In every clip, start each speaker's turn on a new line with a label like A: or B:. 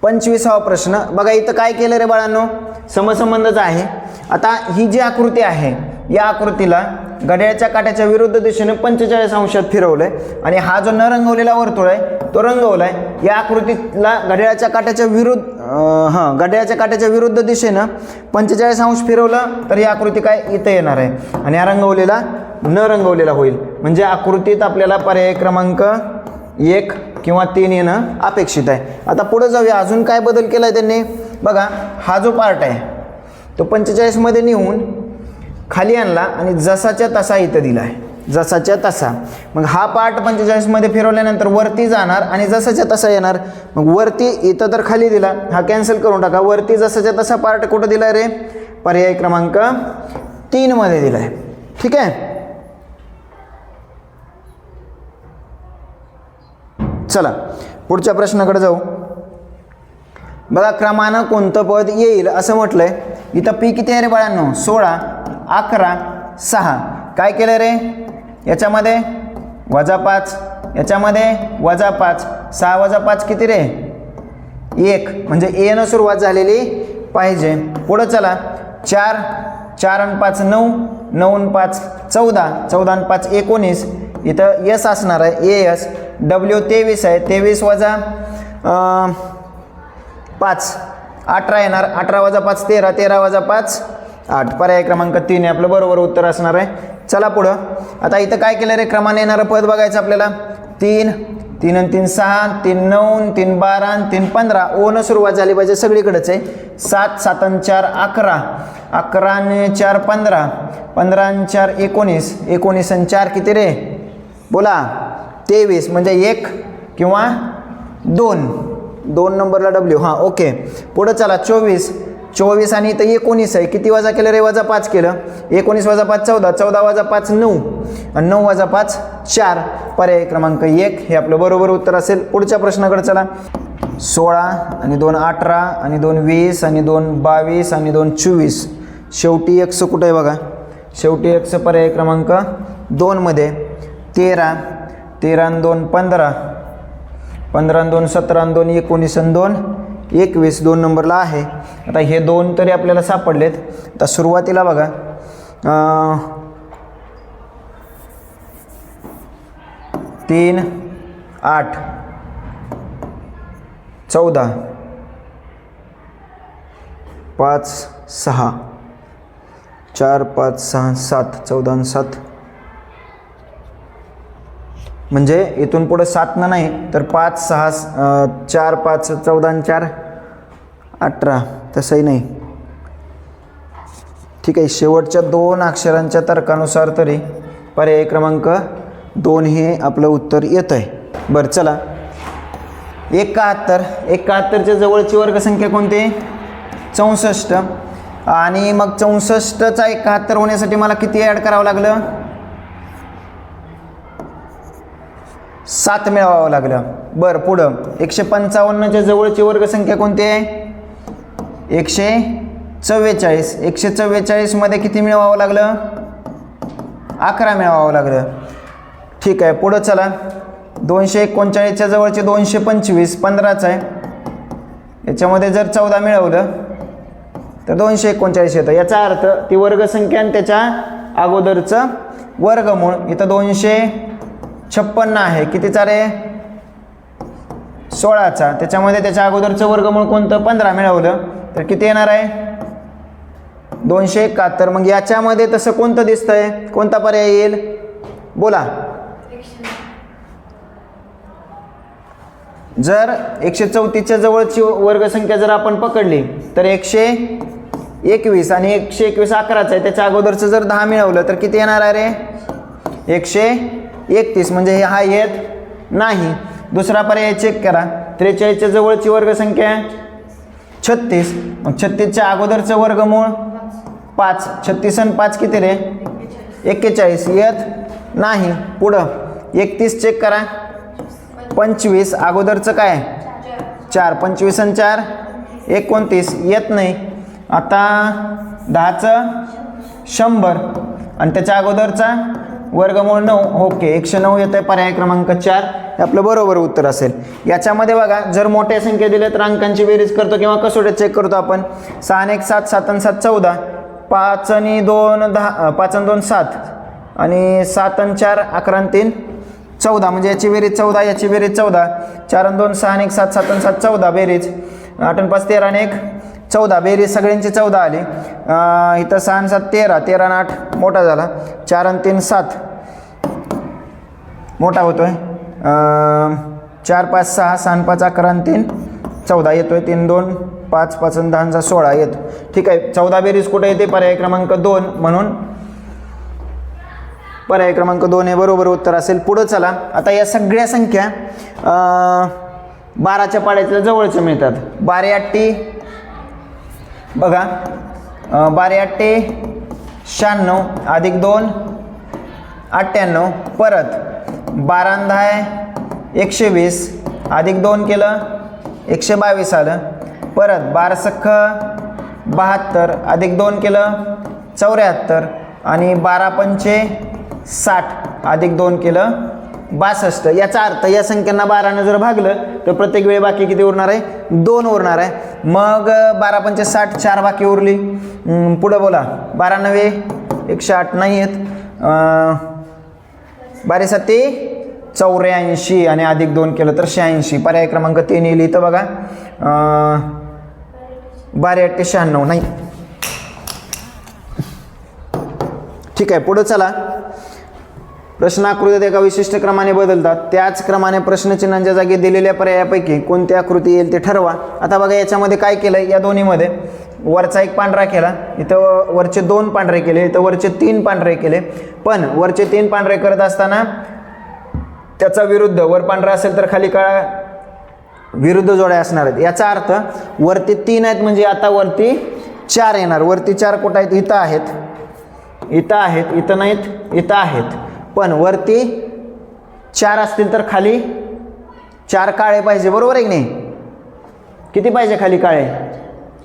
A: 25वा प्रश्न बघा. इथं काय केलं रे बाळांनो, समसंबंधच आहे. आता ही जी आकृती आहे या आकृतीला घड्याळाच्या काट्याच्या विरुद्ध दिशेने 45 अंशात फिरवलंय आणि हा जो न रंगवलेला वर्तुळ आहे तो रंगवलाय. या आकृतीला घड्याळाच्या काट्याच्या विरुद्ध दिशेनं 45 अंश फिरवलं तर ही आकृती काय इथं येणार आहे आणि हा रंगवलेला न रंगवलेला होईल. म्हणजे आकृतीत आपल्याला पर्याय क्रमांक 1 किंवा 3 येणं अपेक्षित आहे. आता पुढे जाऊया, अजून काय बदल केला आहे त्यांनी बघा. हा जो पार्ट आहे तो 45 मध्ये नेऊन खाली आणला आणि जसाच्या तसा इथं दिला आहे, जसाच्या तसा. मग हा पार्ट 45 मध्ये फिरवल्यानंतर वरती जाणार आणि जसाच्या तसा येणार. मग वरती इथं तर खाली दिला, हा कॅन्सल करून टाका. वरती जसाच्या तसा पार्ट कुठं दिला रे, पर्याय क्रमांक 3 मध्ये दिला आहे. ठीक आहे, चला पुढच्या प्रश्नाकडे जाऊ. बघा, क्रमानं कोणतं पद येईल असं म्हटलंय. इथं पी किती आहे रे बाळांनो, 16, 11, 6. काय केलं रे, याच्यामध्ये -5, याच्यामध्ये -5, 6 - 5 किती रे, 1. म्हणजे ए न सुरुवात झालेली पाहिजे. पुढं चला, 4, 4 आणि 5 9, 9 आणि 5 14, 14 आणि 5 19. इथं यस असणार आहे, ए यस. डब्ल्यू 23 आहे, 23 वजा 5 18 येणार. 18 वजा 5 13, 13 वजा 5 8. पर्याय क्रमांक 3 आहे आपलं बरोबर उत्तर असणार आहे. चला पुढं. आता इथं काय केलं रे, क्रमाने येणारं पद बघायचं आपल्याला. 3, 3 आणि 3 6, 3 9, 3 12 आणि 3 15. ओ न सुरुवात झाली पाहिजे, सगळीकडेच आहे. 7, 7 आणि 4 11, 11 आणि 4 15, 15 आणि 4 19, 19 आणि 4 किती रे, बोला 23. म्हणजे 1 किंवा 2 नंबरला डब्ल्यू. हां ओके. पुढं चला, 24, 24 आणि इथं 19 आहे. किती वजा केलं रे, वजा 5 केलं. 19 वजा 5 14, 14 वजा 5 9 आणि 9 वजा 5 4. पर्याय क्रमांक 1 हे आपलं बरोबर उत्तर असेल. पुढच्या प्रश्नाकडे चला. 16 आणि 2 18 आणि 2 20 आणि 2 22 आणि 2 24. शेवटी x कुठं आहे बघा, शेवटी x पर्याय क्रमांक 2 मध्ये. 13, 13 आणि 2 15, 15 आणि 2 17 आणि 2 19 आणि 2 21. 2 नंबरला आहे. आता हे 2 तरी आपल्याला सापडलेत. आता सुरुवातीला बघा, 3 8 14 5 6 4 5 6 7 14 आणि 7. म्हणजे इथून पुढे 7 न नाही तर 5 6 4 5 14 आणि 4 18. तसंही नाही. ठीक आहे, शेवटच्या 2 अक्षरांच्या तर्कानुसार तरी पर्याय क्रमांक 2 हे आपलं उत्तर येत आहे. बरं चला, 71. 71च्या जवळची वर्गसंख्या कोणती, 64. आणि मग 64चा 71 होण्यासाठी मला किती ॲड करावं लागलं, 7 मिळवावं लागलं. बरं पुढं 155च्या जवळची वर्गसंख्या कोणती आहे, 144. 144 मध्ये किती मिळवावं लागलं, 11 मिळवावं लागलं. ठीक आहे, पुढं चला. 239च्या जवळचे 225 15च आहे. याच्यामध्ये जर 14 मिळवलं तर 239 येतं. याचा अर्थ ती वर्गसंख्या आणि त्याच्या अगोदरचं वर्गमूळ. इथं 256 आहे, कितीचा रे, 16चा. त्याच्यामध्ये त्याच्या अगोदरचं वर्गमूळ कोणतं, 15 मिळवलं तर किती येणार आहे, 271. मग याच्यामध्ये तसं कोणतं दिसतंय, कोणता पर्याय येईल, बोला. जर 134च्या जवळची वर्गसंख्या जर आपण पकडली तर 121 आणि 121 11चा आहे. त्याच्या अगोदरचं जर 10 मिळवलं तर किती येणार आहे रे, 131. म्हणजे हा येत नाही. दुसरा पर्याय चेक करा. 43च्या जवळची वर्गसंख्या 36. मग 36च्या अगोदरचं वर्गमूळ 5. 36 आणि 5 किती रे, 41. येत नाही. पुढं 31 चेक करा. 25 अगोदरचं काय 4. 25 आणि 4 29. येत नाही. आता 10चं 100 आणि त्याच्या अगोदरचा वर्गमूळ 9. ओके, 109 येतं आहे. पर्याय क्रमांक 4 हे आपलं बरोबर उत्तर असेल. याच्यामध्ये बघा, जर मोठ्या संख्या दिल्या तर अंकांची बेरीज करतो किंवा कसोट्या चेक करतो आपण. 6 आणि 1 7, 7 आणि 7 14, 5 आणि 2 10, 5 आणि 2 7 आणि 7 आणि 4 11 आणि 3 14, म्हणजे याची बेरीज 14, याची बेरीज 14. 4 आणि 2 6 आणि 1 7, 7 आणि 7 14 बेरीज. 8 आणि 5 13 आणि 1 14 बेरीज सगळ्यांची 14 आली. इथं 6 आणि 7 13, 13 आणि 8 मोठा झाला. 4 आणि 3 7 मोठा होतोय. 4 5 6, 6 आणि 5 11 आणि 3 14 येतोय. 3 2 5, 5 आणि 10 16 येतो. ठीक आहे, 14 बेरीज कुठे येते? पर्याय क्रमांक 2, म्हणून पर्याय क्रमांक 2 हे बरोबर उत्तर असेल. पुढं चला, आता या सगळ्या संख्या 12च्या पाड्याच्या जवळच्या मिळतात. 12 8 बघा, 12 8 96 अधिक 2 98, परत 12 आणि 10 120 अधिक 2 केलं 122 आलं. परत 12 सख्ख 72 अधिक 2 केलं 74 आणि 12 पंचे 60 अधिक 2 केलं 62. याचा अर्थ या संख्यांना 12ने जर भागलं तर प्रत्येक वेळी बाकी किती उरणार आहे? 2 उरणार आहे. मग 12 पंचे 60, 4 बाकी उरली. पुढं बोला, 12 9 108 नाही आहेत. 12 7 84 आणि अधिक 2 केलं तर 86. पर्याय क्रमांक 3 येईल इथं बघा. 12 8 96 नाही. ठीक आहे, पुढं चला. प्रश्न आकृतीत एका विशिष्ट क्रमाने बदलतात. त्याच क्रमाने प्रश्नचिन्हांच्या जागी दिलेल्या पर्यायापैकी कोणती आकृती येईल ते ठरवा. आता बघा, याच्यामध्ये काय केलं? या दोन्हीमध्ये वरचा एक पांढरा केला, इथं वरचे 2 पांढरे केले, इथं वरचे 3 पांढरे केले. पण वरचे 3 पांढरे करत असताना त्याचा विरुद्ध, वर पांढरा असेल तर खाली काळा विरुद्ध जोड्या असणार आहेत. याचा अर्थ वरती 3 आहेत म्हणजे आता वरती 4 येणार. वरती 4 कुठं आहेत? इथं आहेत, इथं आहेत, इथं नाहीत, इथं आहेत. पण वरती 4 असतील तर खाली 4 काळे पाहिजे, बरोबर आहे की नाही? किती पाहिजे खाली काळे?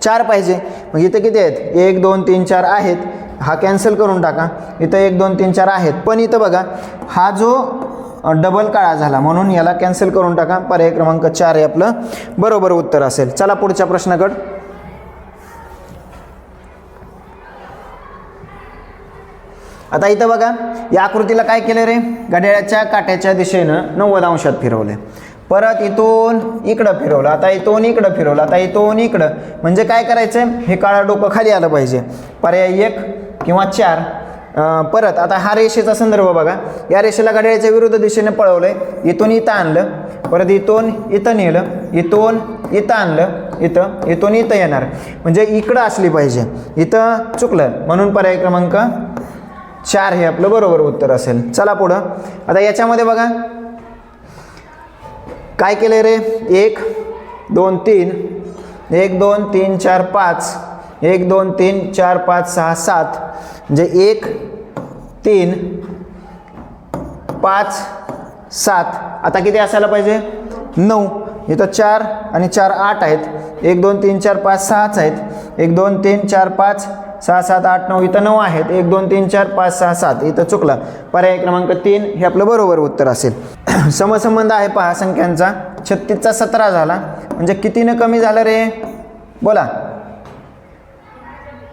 A: 4 पाहिजे. मग इथं किती आहेत? 1 2 3 4 आहेत. हा कॅन्सल करून टाका. इथं 1 2 3 4 आहेत. पण इथं बघा, हा जो डबल काळा झाला म्हणून याला कॅन्सल करून टाका. पर्याय क्रमांक 4 हे आपलं बरोबर उत्तर असेल. चला पुढच्या प्रश्नाकडे. आता इथं बघा, या आकृतीला काय केलं रे? घड्याळाच्या काट्याच्या दिशेनं 90 अंशात फिरवले. परत इथून इकडं फिरवलं, आता इथून इकडं फिरवलं, आता इथून इकडं. म्हणजे काय करायचं? हे काळा डोकं खाली आलं पाहिजे. पर्याय 1 किंवा 4. परत आता हा रेषेचा संदर्भ बघा, या रेषेला घड्याळाच्या विरुद्ध दिशेने पळवलंय. इथून इथं आणलं, परत इथून इथं नेलं, इथून इथं आणलं, इथून इथं येणार. म्हणजे इकडं असली पाहिजे, इथं चुकलं, म्हणून पर्याय क्रमांक 4 हे आपलं बरोबर उत्तर असेल. चला पुढं. आता याच्यामध्ये बघा काय केलंय रे? 1 2 3 1 2 3 4 5 1 2 3 4 5 6 7 म्हणजे 1 3 5 7. आता किती असायला पाहिजे? 9. इथं 4 आणि 4 8 आहेत. 1 2 3 4 5 6 आहेत. 1 2 3 4 5 6 7 8 9 इथं 9 आहेत. 1 2 3 4 5 6 7 इथं चुकला. पर्याय क्रमांक 3 हे आपलं बरोबर उत्तर असेल. समसंबंध आहे पहा संख्यांचा. 36 चा 17 झाला म्हणजे कितीनं कमी झालं रे? बोला,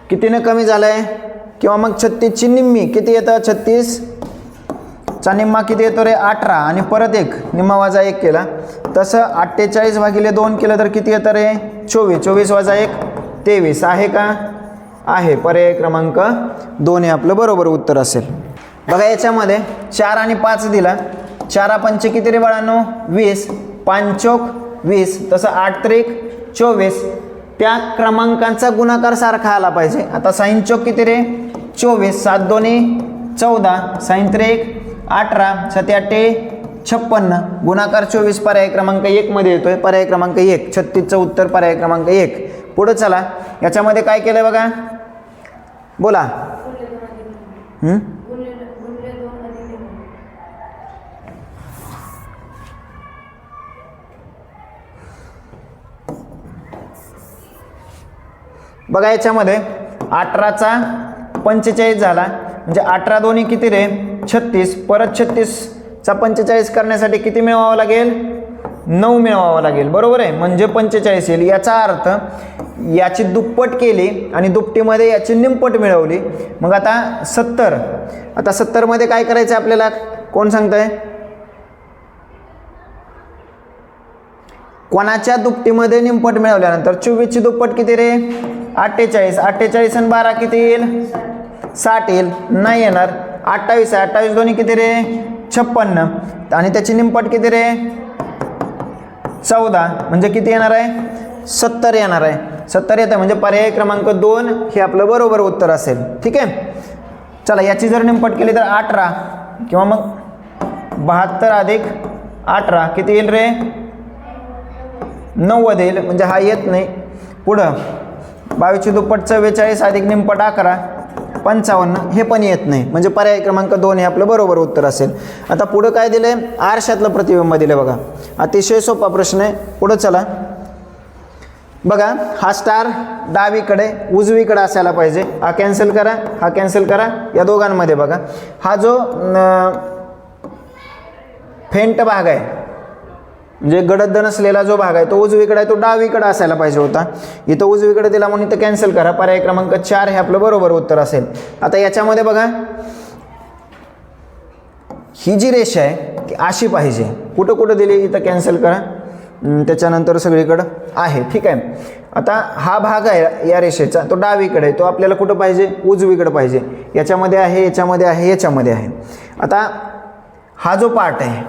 A: कितीनं कमी झालंय? किंवा मग 36 ची निम्मी किती येतं? 36 चा निम्मा किती येतो रे? 18 आणि परत 1 निम्मा वजा 1 केला. तसं 48 भागिले 2 केलं तर किती येतं रे? 24. 24 वजा 1 23 आहे का? आहे. पर्याय क्रमांक 2 हे आपलं बरोबर उत्तर असेल. बघा याच्यामध्ये 4 आणि 5 दिला. 4 पंचे किती रे बाळांनो? 20. 5 चौक 20. तसं 8 त्रिक 24. त्या क्रमांकांचा गुणाकार सारखा आला पाहिजे. आता 6 चौक किती रे? 24. 7 दोन्ही 14. 6 त्रिक 18. 7 8 56. गुणाकार 24 पर्याय क्रमांक 1 मध्ये येतोय. पर्याय क्रमांक 1. 36चं उत्तर पर्याय क्रमांक 1. पुढे चला. याच्यामध्ये काय केलंय बघा, बोला. बघा याच्यामध्ये 18 चा 45 झाला म्हणजे 18 दोन्ही किती रे? 36, परत 36चा 45 करण्यासाठी किती मिळवावं लागेल? 9 मिळवावं लागेल, बरोबर आहे. म्हणजे 45 येईल. याचा अर्थ याची दुप्पट केली आणि दुपटीमध्ये याची निमपट मिळवली. मग आता 70, आता 70मध्ये काय करायचं आपल्याला, कोण सांगतंय? कोणाच्या दुपटीमध्ये निमपट मिळवल्यानंतर 24ची दुप्पट किती रे? 48. 48 आणि 12 किती येईल? 60 येईल. नाही येणार. 28 आहे. 28 दोन्ही किती रे? 56. आणि त्याची निमपट किती रे? 14. म्हणजे किती येणार आहे? 70 येणार आहे. 70 येतं म्हणजे पर्याय क्रमांक 2 हे आपलं बरोबर उत्तर असेल. ठीक आहे. चला याची जर निमपट केली तर 18 किंवा मग 72 अधिक 18 किती येईल रे? 90 येईल. म्हणजे हा येत नाही. पुढं 22ची दुप्पट 44 अधिक निमपट 11 55, हे पण येत नाही. म्हणजे पर्याय क्रमांक 2 हे आपलं बरोबर उत्तर असेल. आता पुढं काय दिलं आहे? आरशातलं प्रतिबिंब दिलं बघा. अतिशय सोपा प्रश्न आहे. पुढं चला बघा. हा स्टार डावीकडे उजवीकडे असायला पाहिजे. हा कॅन्सल करा, हा कॅन्सल करा. या दोघांमध्ये बघा हा जो फेंट भाग आहे म्हणजे गडद नसलेला जो भाग आहे तो उजवीकडे आहे, तो डावीकडे असायला पाहिजे होता. इथं उजवीकडे दिला म्हणून इथं कॅन्सल करा. पर्याय क्रमांक 4 हे आपलं बरोबर उत्तर असेल. आता याच्यामध्ये बघा ही जी रेषा आहे ती अशी पाहिजे. कुठं कुठं दिली इथं कॅन्सल करा. त्याच्यानंतर सगळीकडं आहे. ठीक आहे. आता हा भाग आहे या रेषेचा तो डावीकडे आहे, तो आपल्याला कुठं पाहिजे? उजवीकडे पाहिजे. याच्यामध्ये आहे, याच्यामध्ये आहे, याच्यामध्ये आहे. आता हा जो पार्ट आहे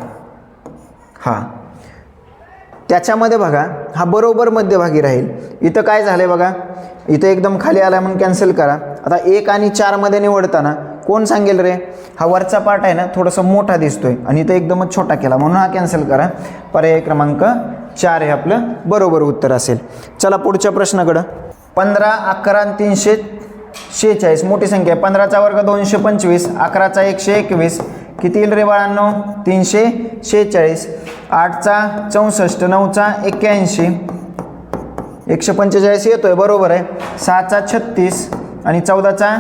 A: हा त्याच्यामध्ये बघा हा बरोबर मध्यभागी राहील. इथं काय झालंय बघा, इथं एकदम खाली आला म्हणून कॅन्सल करा. आता 1 आणि 4 मध्ये निवडताना कोण सांगेल रे? हा वरचा पार्ट आहे ना थोडासा मोठा दिसतोय आणि इथं एकदमच छोटा केला म्हणून हा कॅन्सल करा. पर्याय क्रमांक 4 हे आपलं बरोबर उत्तर असेल. चला पुढच्या प्रश्नाकडं. 15, 11 आणि 346 मोठी संख्या आहे. 15चा वर्ग 225, 11चा 121 किती येईल रे बाळांनो? 346. 8चा 64, 9चा 81, 145 येतोय, बरोबर आहे. 6चा 36 आणि 14चा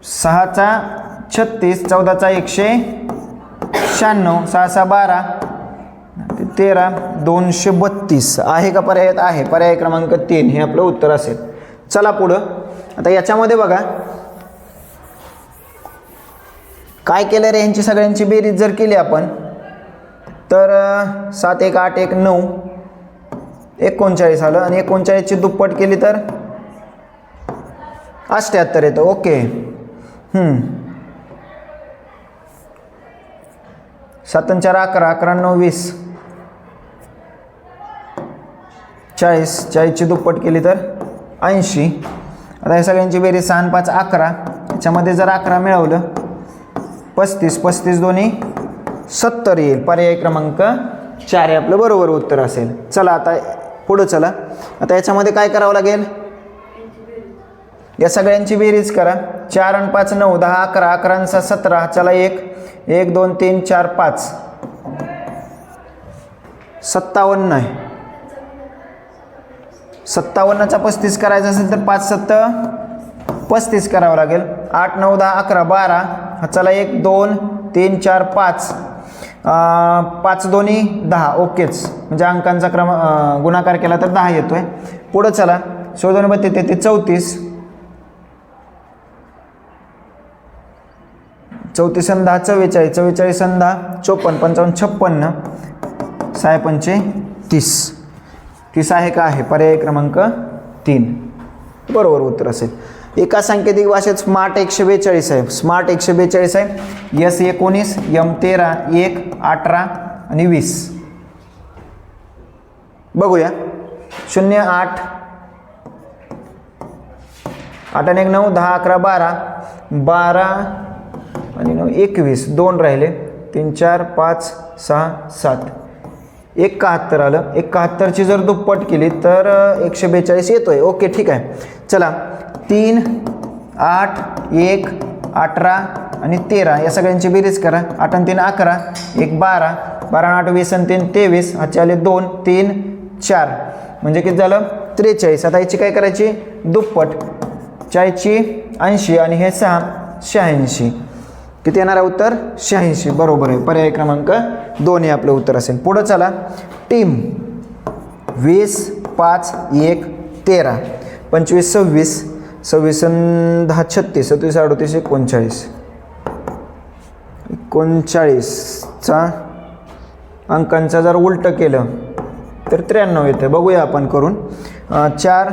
A: 6चा 36, 14चा 196, 6 6 12 13, 232 आहे का पर्यायात? आहे. पर्याय क्रमांक 3 हे आपलं उत्तर असेल. चला पुढं. आता याच्यामध्ये बघा काय केलं रे? यांची सगळ्यांची बेरीज जर केली आपण तर 7 1 8 1 9 39 आलं आणि 39ची दुप्पट केली तर 78 येतं. ओके. 7 4 11, 11 9 20, 40, 40ची दुप्पट केली तर 80. आता या सगळ्यांची बेरीज 6 5 11, याच्यामध्ये जर 11 मिळवलं 35, 35 दोन्ही 70 येईल. पर्याय क्रमांक 4 हे आपलं बरोबर उत्तर असेल. चला आता पुढं चला. आता याच्यामध्ये काय करावं लागेल? या सगळ्यांची बेरीज करा. 4 आणि 5 9, 10 11, 11 आणि 6 17. चला 1 1 2 3 4 5 57 आहे. 57चा 35 करायचं असेल तर 5 7 35 करावं लागेल. 8 9 10 11 12. चला 1 2 3 4 5 5 दोन्ही 10. ओकेच. म्हणजे अंकांचा क्रम गुणाकार केला तर 10 येतोय. पुढं चला. 16 2 32 34, 34 आणि 10 44, 44 आणि 10 54, 55 56, 6 5 30. 30 आहे का? आहे. पर्याय क्रमांक 3 बरोबर उत्तर असेल. एका सांकेतिक भाषेत स्मार्ट 142 आहे. स्मार्ट 142 आहे. S 19, M 13, 1 18 आणि 20. बघूया. 0 8 8 आणि 1 9, 10 11 12 12 आणि 9 21, 2 राहिले. 3 4 5 6 7, 71 आलं. 71ची जर दुप्पट केली तर 142 येतोय. ओके ठीक आहे. चला 3 8 1 18 आणि 13 या सगळ्यांची बेरीज करा. 8 आणि 3 11, 1 12, 12 आणि 8 20 आणि 3 23, हाचे आले 2 3 4 म्हणजे किती झालं? 43. आता याची काय करायची? दुप्पट. 40ची 80 आणि हे 6 86. किती येणार आहे उत्तर? 86. बरोबर आहे. पर्याय क्रमांक 2 हे आपलं उत्तर असेल. पुढं चला. टीम 20 5 1 13 25 26 26 आणि 10 36 37 38 39 39चा अंकांचा जर उलटं केलं तर 93 येतं. बघूया आपण करून. 4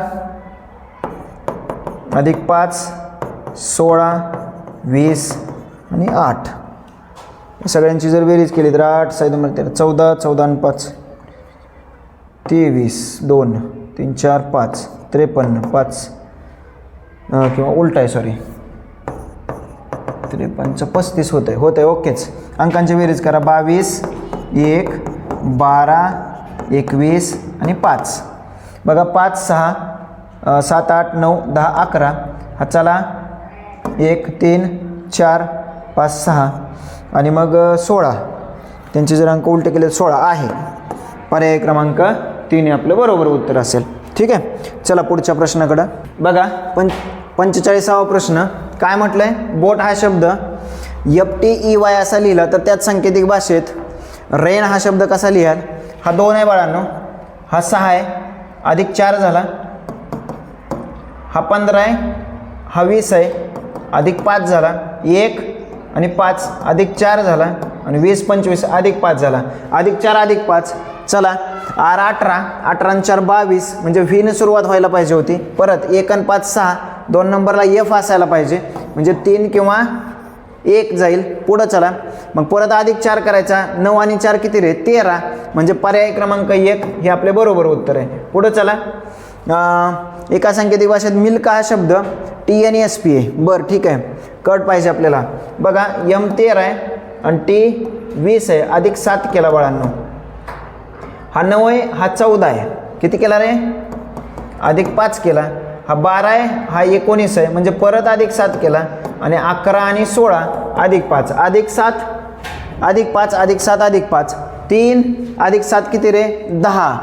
A: अधिक 5 16 20 आणि 8 सगळ्यांची जर बेरीज केली तर 8 6 14 14 आणि 5 23 2 3 4 5 53 5 किंवा उलट आहे सॉरी 53 35 होत आहे. ओकेच. अंकांची बेरीज करा. 22 1 12 21 आणि 5. बघा 5 6 7 8 9 10 11 हा चला 1 3 4 5 6 आणि मग 16. त्यांचे जर अंक उलटे केले 16 आहे. पर्याय क्रमांक 3 हे आपलं बरोबर उत्तर असेल. ठीक आहे. चला पुढच्या प्रश्नाकडं बघा. 45वा प्रश्न काय म्हटलं आहे? बोट हा शब्द FTEY असा लिहिला तर त्यात सांकेतिक भाषेत रेन हा शब्द कसा लिहाल? हा 2 आहे बाळांनो, हा 6 आहे, अधिक 4 झाला, हा 15 आहे, हा 20 आहे, अधिक 5 झाला, 1 आणि 5 अधिक 4 झाला आणि 20 25 अधिक 5 झाला, अधिक 4 अधिक 5. चला R 18 18 आणि 4 22 म्हणजे V ने सुरुवात व्हायला पाहिजे होती. परत 1 आणि 5 6 2 नंबरला F असायला पाहिजे म्हणजे 3 किंवा 1 जाईल. पुढं चला. मग परत अधिक 4 करायचा. 9 आणि 4 किती रे? 13 म्हणजे पर्याय क्रमांक 1 हे आपले बरोबर उत्तर आहे. पुढं चला. एका सांकेतिक भाषेत मिल्क हा शब्द TNSP आहे. बरं ठीक आहे, कट पाहिजे आपल्याला. बघा M 13 आहे आणि T 20 आहे, अधिक 7 केला बाळांनो. हा 9 आहे, हा 14 आहे, किती केला रे? अधिक 5 केला. हा 12 आहे, हा 19 आहे म्हणजे परत अधिक 7 केला आणि 11 आणि 16 अधिक 5 अधिक 7 अधिक 5 अधिक 7 अधिक 5 3 अधिक 7 किती रे? 10.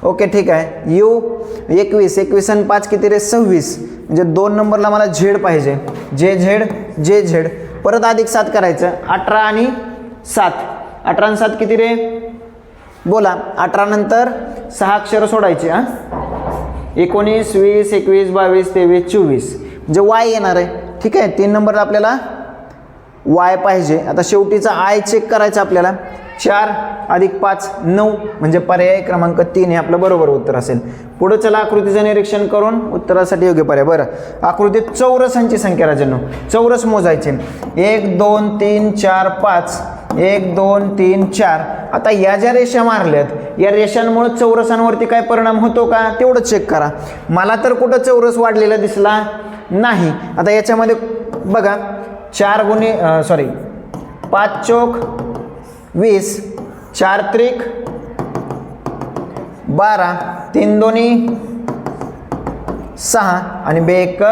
A: ओके ठीक आहे. U 21 21 आणि 5 किती रे? 26 म्हणजे 2 नंबरला मला झेड पाहिजे. जे झेड परत अधिक 7 करायचं. 18 आणि 7 18 आणि 7 किती रे? बोला. 18 नंतर 6 अक्षर सोडायचे. 19 20 21 22 23 24 म्हणजे Y येणार आहे. ठीक आहे. 3 नंबरला आपल्याला Y पाहिजे. आता शेवटीचा I चेक करायचा आपल्याला. 4 अधिक 5 9 म्हणजे पर्याय क्रमांक 3 हे आपलं बरोबर उत्तर असेल. पुढे चला. आकृतीचं निरीक्षण करून उत्तरासाठी योग्य पर्याय. बरं, आकृतीत चौरसांची संख्या राजांनो, चौरस मोजायचे. 1 2 3 4 5 1 2 3 4. आता या ज्या रेषा मारल्यात या रेषांमुळे चौरसांवरती काय परिणाम होतो का तेवढं चेक करा. मला तर कुठं चौरस वाढलेला दिसला नाही. आता याच्यामध्ये बघा 5 चौक 20 4 त्रिक 12 3 दोन्ही 6 आणि 2 1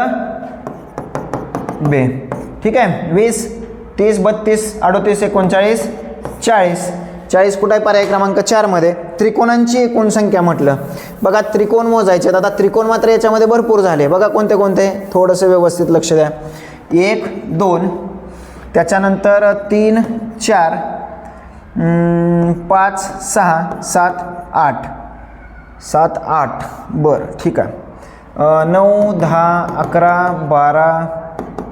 A: 2. ठीक आहे. 20 30 32 38 39 40 40 कुठे आहे? पर्याय क्रमांक 4 मध्ये. त्रिकोणांची एकूण संख्या म्हटलं. बघा त्रिकोण मोजायचे. आता त्रिकोण मात्र याच्यामध्ये भरपूर झाले. बघा कोणते कोणते, थोडंसं व्यवस्थित लक्ष द्या. 1 2 त्याच्यानंतर 3 4 5 6 7 8 7 8. बरं ठीक आहे. 9 10 11 12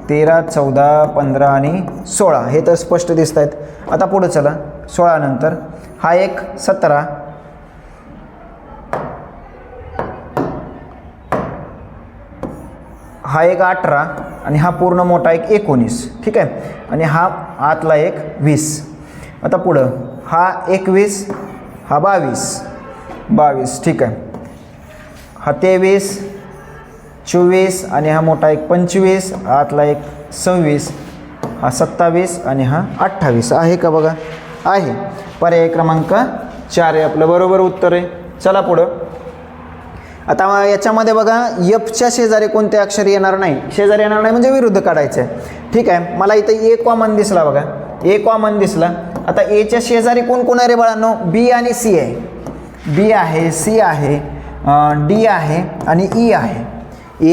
A: 13 14 15 आणि 16 हे तर स्पष्ट दिसत आहेत. आता पुढं चला. 16 नंतर हा एक 17 हा एक 18 आणि हा पूर्ण मोठा एक 19. ठीक आहे. आणि हा आतला एक 20. आता पुढं हा 21 हा 22. ठीक आहे. हा 23 24 आणि हा मोठा एक 25 आतला एक 26 हा 27 आणि हा 28 आहे का? बघा आहे. पर्याय क्रमांक 4 हे आपलं बरोबर उत्तर आहे. चला पुढं. आता याच्यामध्ये बघा Fच्या शेजारी कोणते अक्षर येणार नाही. शेजारी येणार नाही म्हणजे विरुद्ध काढायचं आहे. ठीक आहे. मला इथं A कॉमन दिसला. बघा A कॉमन दिसला. आता Aच्या शेजारी कोण कोण आहे रे बाळांनो? B आणि C आहे. B आहे, C आहे, D आहे आणि E आहे.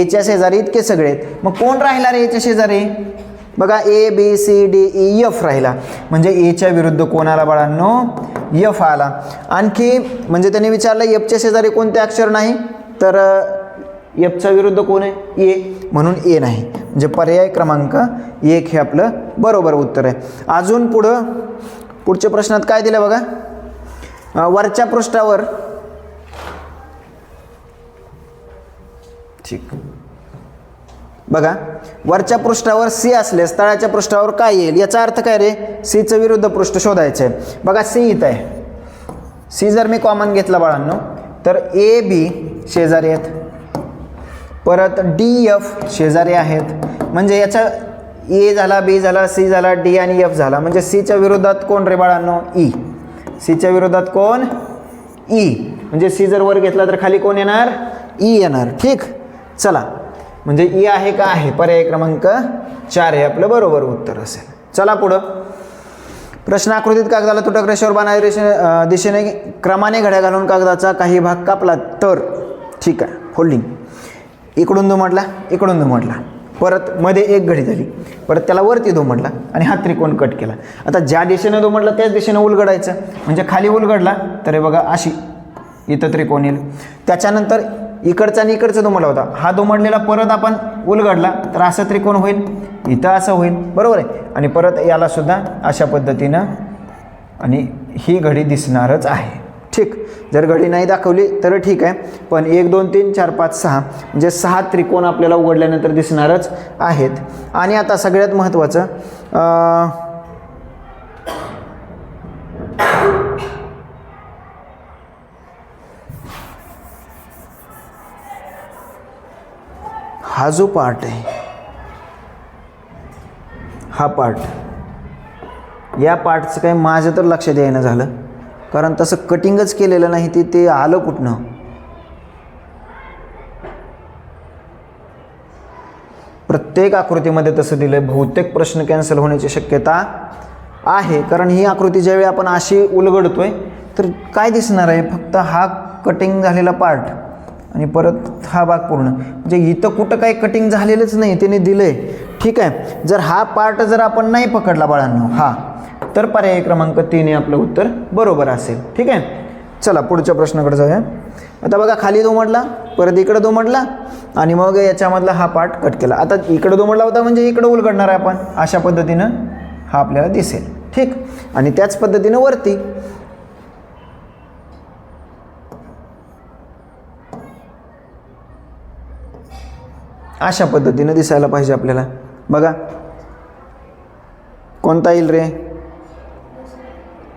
A: Aच्या शेजारी इतके सगळे आहेत. मग कोण राहिला रे Aच्या शेजारी? बघा ABCDEF राहिला, म्हणजे एच्या विरुद्ध कोण आला बाळांनो? एफ आला. आणखी म्हणजे त्यांनी विचारलं एफच्या शेजारी कोणते अक्षर नाही, तर एफच्या विरुद्ध कोण आहे? ए, म्हणून ए नाही, म्हणजे पर्याय क्रमांक 1 हे आपलं बरोबर उत्तर आहे. अजून पुढच्या प्रश्नात काय दिलं बघा, वरच्या पृष्ठावर ठीक बघा, वरच्या पृष्ठावर सी असल्यास तळाच्या पृष्ठावर काय येईल? याचा अर्थ काय रे? सीचं विरुद्ध पृष्ठ शोधायचं आहे. बघा सी इथं आहे, सी जर मी कॉमन घेतला बाळांनो तर AB शेजारी आहेत, परत DF शेजारी आहेत, म्हणजे याचा ए झाला, बी झाला, सी झाला, डी आणि एफ झाला, म्हणजे सीच्या विरोधात कोण रे बाळांनो? ई. सीच्या विरोधात कोण? ई. म्हणजे सी जर वर घेतला तर खाली कोण येणार? ई येणार. ठीक, चला, म्हणजे ई आहे का? आहे. पर्याय क्रमांक 4 हे आपलं बरोबर उत्तर असेल. चला पुढं. प्रश्न आकृतीत कागदाला तुटक रेषेवर बाणाच्या दिशेने क्रमाने घड्या घालून कागदाचा काही भाग कापला तर, ठीक आहे, फोल्डिंग, इकडून दुमडला, इकडून दुमडला, परत मध्ये एक घडी झाली, परत त्याला वरती दुमडला आणि हा त्रिकोण कट केला. आता ज्या दिशेने दुमडला त्याच दिशेने उलगडायचं, म्हणजे खाली उलगडला तर हे बघा अशी इथं त्रिकोण येईल. त्याच्यानंतर इकडचा आणि इकडचा दुमडला होता, हा दुमडलेला परत आपण उलगडला तर असं त्रिकोण होईल, इथं असं होईल, बरोबर आहे. आणि परत याला सुद्धा अशा पद्धतीनं, आणि ही घडी दिसणारच आहे. ठीक, जर घडी नाही दाखवली तर ठीक आहे, पण 1 2 3 4 5 6 म्हणजे 6 त्रिकोण आपल्याला उघडल्यानंतर दिसणारच आहेत. आणि आता सगळ्यात महत्त्वाचं, हा जो पार्ट आहे, हा पार्ट, या पार्टचं काही माझं तर लक्षात येईना झालं, कारण तसं कटिंगच केलेलं नाही, ते आलं कुठनं? प्रत्येक आकृतीमध्ये तसं दिलं. बहुतेक प्रश्न कॅन्सल होण्याची शक्यता आहे, कारण ही आकृती ज्यावेळी आपण अशी उलगडतोय तर काय दिसणार आहे? फक्त हा कटिंग झालेला पार्ट आणि परत हा भाग पूर्ण, म्हणजे इथं कुठं काही कटिंग झालेलंच नाही, त्याने दिलंय. ठीक आहे, जर हा पार्ट जर आपण नाही पकडला बाळांनो, हा, तर पर्याय क्रमांक 3 हे आपलं उत्तर बरोबर असेल. ठीक आहे, चला पुढच्या प्रश्नाकडे जाऊया. आता बघा, खाली दुमडला, परत इकडं दुमडला आणि मग याच्यामधला हा पार्ट कट केला. आता इकडं दुमडला होता म्हणजे इकडं उलगडणार आहे आपण, अशा पद्धतीनं हा आपल्याला दिसेल. ठीक, आणि त्याच पद्धतीनं वरती, अशा पद्धतीनं दिसायला पाहिजे आपल्याला. बघा कोणता येईल रे?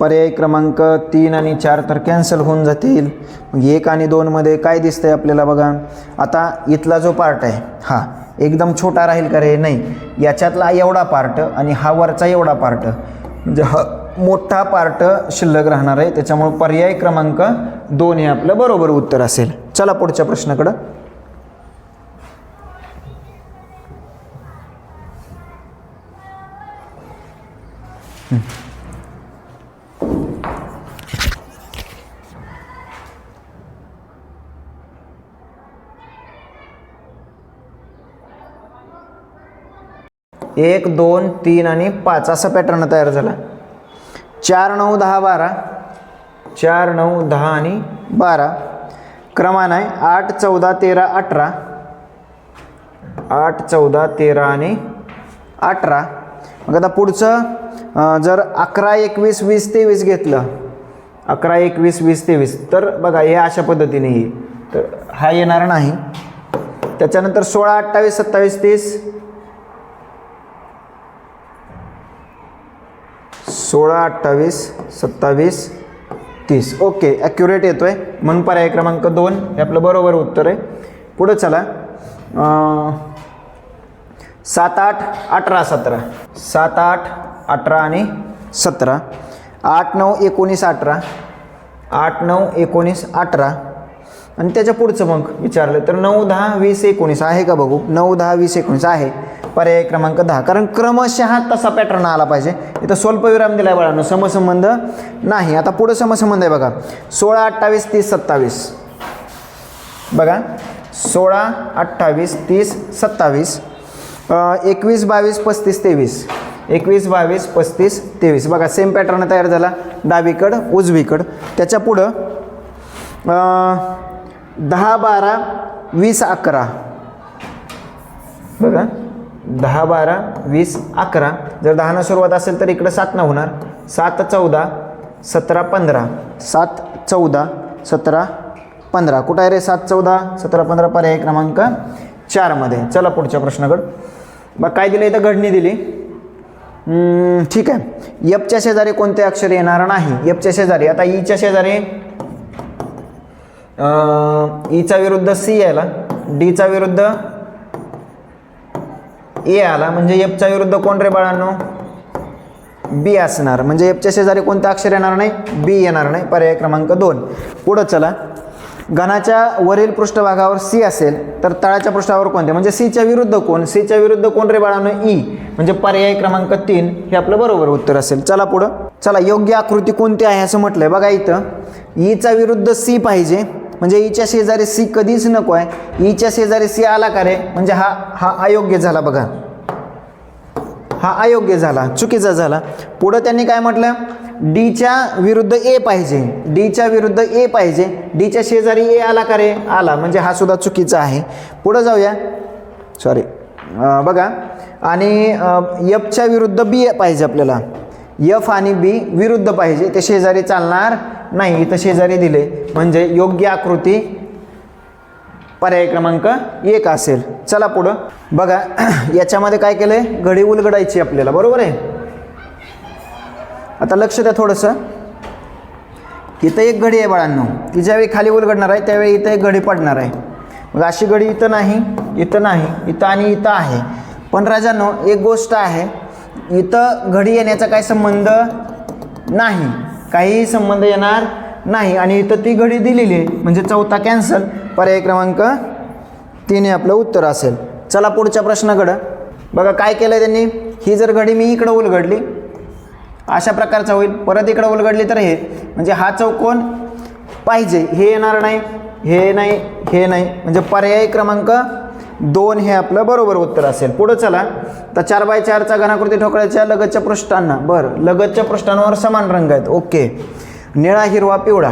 A: पर्याय क्रमांक 3 आणि 4 तर कॅन्सल होऊन जातील. मग 1 आणि 2 मध्ये काय दिसतंय आपल्याला? बघा आता इथला जो पार्ट आहे हा एकदम छोटा राहील का रे? नाही, याच्यातला एवढा पार्ट आणि हा वरचा एवढा पार्ट, म्हणजे हा मोठा पार्ट शिल्लक राहणार आहे. त्याच्यामुळे पर्याय क्रमांक 2 हे आपलं बरोबर उत्तर असेल. चला पुढच्या प्रश्नाकडं. एक 2 3 आणि 5 असा पॅटर्न तयार झाला. 4 9 10 12, 4 9 10 आणि 12 क्रमाने आहे. 8 14 13 18, 8 14 13 आणि 18. मग आता पुढचं जर 11 21 20 23 घेतलं, 11 21 20 23, तर बघा हे अशा पद्धतीने येईल, तर हा येणार नाही. त्याच्यानंतर 16 28 27 30, 16 28 27 30. ओके, ॲक्युरेट येतोय, म्हणून पर्याय क्रमांक 2 हे आपलं बरोबर उत्तर आहे. पुढं चला. 7 8 18 17, 7 8 18 आणि 17, 8 9 19 18, 8 9 19 18 आणि त्याच्या पुढचं मग विचारलं तर 9 10 20 19 आहे का? बघू, 9 10 20 19 आहे. पर्याय क्रमांक 10, कारण क्रमशः तसा पॅटर्न आला पाहिजे. इथं स्वल्पविराम दिलाय बाळांनो, समसंबंध नाही. आता पुढे समसंबंध आहे बघा. 16 28 30 27, बघा 16 28 30 27 21 22 35 23 21 22 35 23 बघा सेम पॅटर्न तयार झाला डावीकडं उजवीकडं. त्याच्या पुढं 10 12 20 11 बघा 10 12 20 11 जर 10 न सुरुवात असेल तर इकडं 7 न होणार 7 14 17 15 7 14 17 15 कुठं आहे रे 7 14 17 15 पर्याय क्रमांक 4 मध्ये. चला पुढच्या प्रश्नाकडं. बघ काय दिलं इथं घडणी दिली. ठीक आहे. यपच्या शेजारी कोणते अक्षर येणार नाही. यपच्या शेजारी आता ईच्या शेजारी ईचा विरुद्ध सी यायला डीचा विरुद्ध ए आला म्हणजे एफच्या विरुद्ध कोण रे बाळांनो बी असणार. म्हणजे एफच्या शेजारी कोणतं अक्षर येणार नाही बी येणार नाही. पर्याय क्रमांक 2. पुढं चला. घनाच्या वरील पृष्ठभागावर सी असेल तर तळाच्या पृष्ठावर कोणते म्हणजे सीच्या विरुद्ध कोण सीच्या विरुद्ध कोण रे बाळांनो ई म्हणजे पर्याय क्रमांक 3 हे आपलं बरोबर उत्तर असेल. चला पुढं. चला योग्य आकृती कोणती आहे असं म्हटलंय बघा इथं ईचा विरुद्ध सी पाहिजे म्हणजे ईच्या शेजारी सी कधीच नको आहे. ईच्या शेजारी सी आला का रे म्हणजे हा अयोग्य झाला बघा हा अयोग्य झाला चुकीचा झाला. पुढं त्यांनी काय म्हटलं डीच्या विरुद्ध ए पाहिजे डीच्या विरुद्ध ए पाहिजे डीच्या शेजारी ए आला का रे आला म्हणजे हा सुद्धा चुकीचा आहे. पुढं जाऊया सॉरी बघा आणि एफच्या विरुद्ध बी पाहिजे आपल्याला एफ आणि बी विरुद्ध पाहिजे ते शेजारी चालणार नाही. इथं शेजारी दिले म्हणजे योग्य आकृती पर्याय क्रमांक 1 असेल. चला पुढं बघा याच्यामध्ये काय केलंय घडी उलगडायची आपल्याला बरोबर आहे. आता लक्ष द्या थोडंसं. इथं एक घडी आहे बाळांनो ती ज्यावेळी खाली उलगडणार आहे त्यावेळी इथं एक घडी पडणार आहे. मग अशी घडी इथं नाही इथं आणि इथं आहे. पण राजांनो एक गोष्ट आहे इथं घडी येण्याचा काय संबंध नाही काही संबंध येणार नाही आणि इथं ती घडी दिलेली आहे म्हणजे चौथा कॅन्सल. पर्याय क्रमांक 3 हे आपलं उत्तर असेल. चला पुढच्या प्रश्नाकडं. बघा काय केलं त्यांनी ही जर घडी मी इकडं उलगडली अशा प्रकारचा होईल परत इकडं उलगडली तर हे म्हणजे हा चौकोन पाहिजे हे येणार नाही हे नाही हे नाही म्हणजे पर्याय क्रमांक 2 हे आपलं बरोबर उत्तर असेल. पुढं चला. तर 4x4चा घनाकृती ठोकळ्याच्या लगतच्या पृष्ठांना बरं लगतच्या पृष्ठांवर समान रंग आहेत ओके. निळा हिरवा पिवळा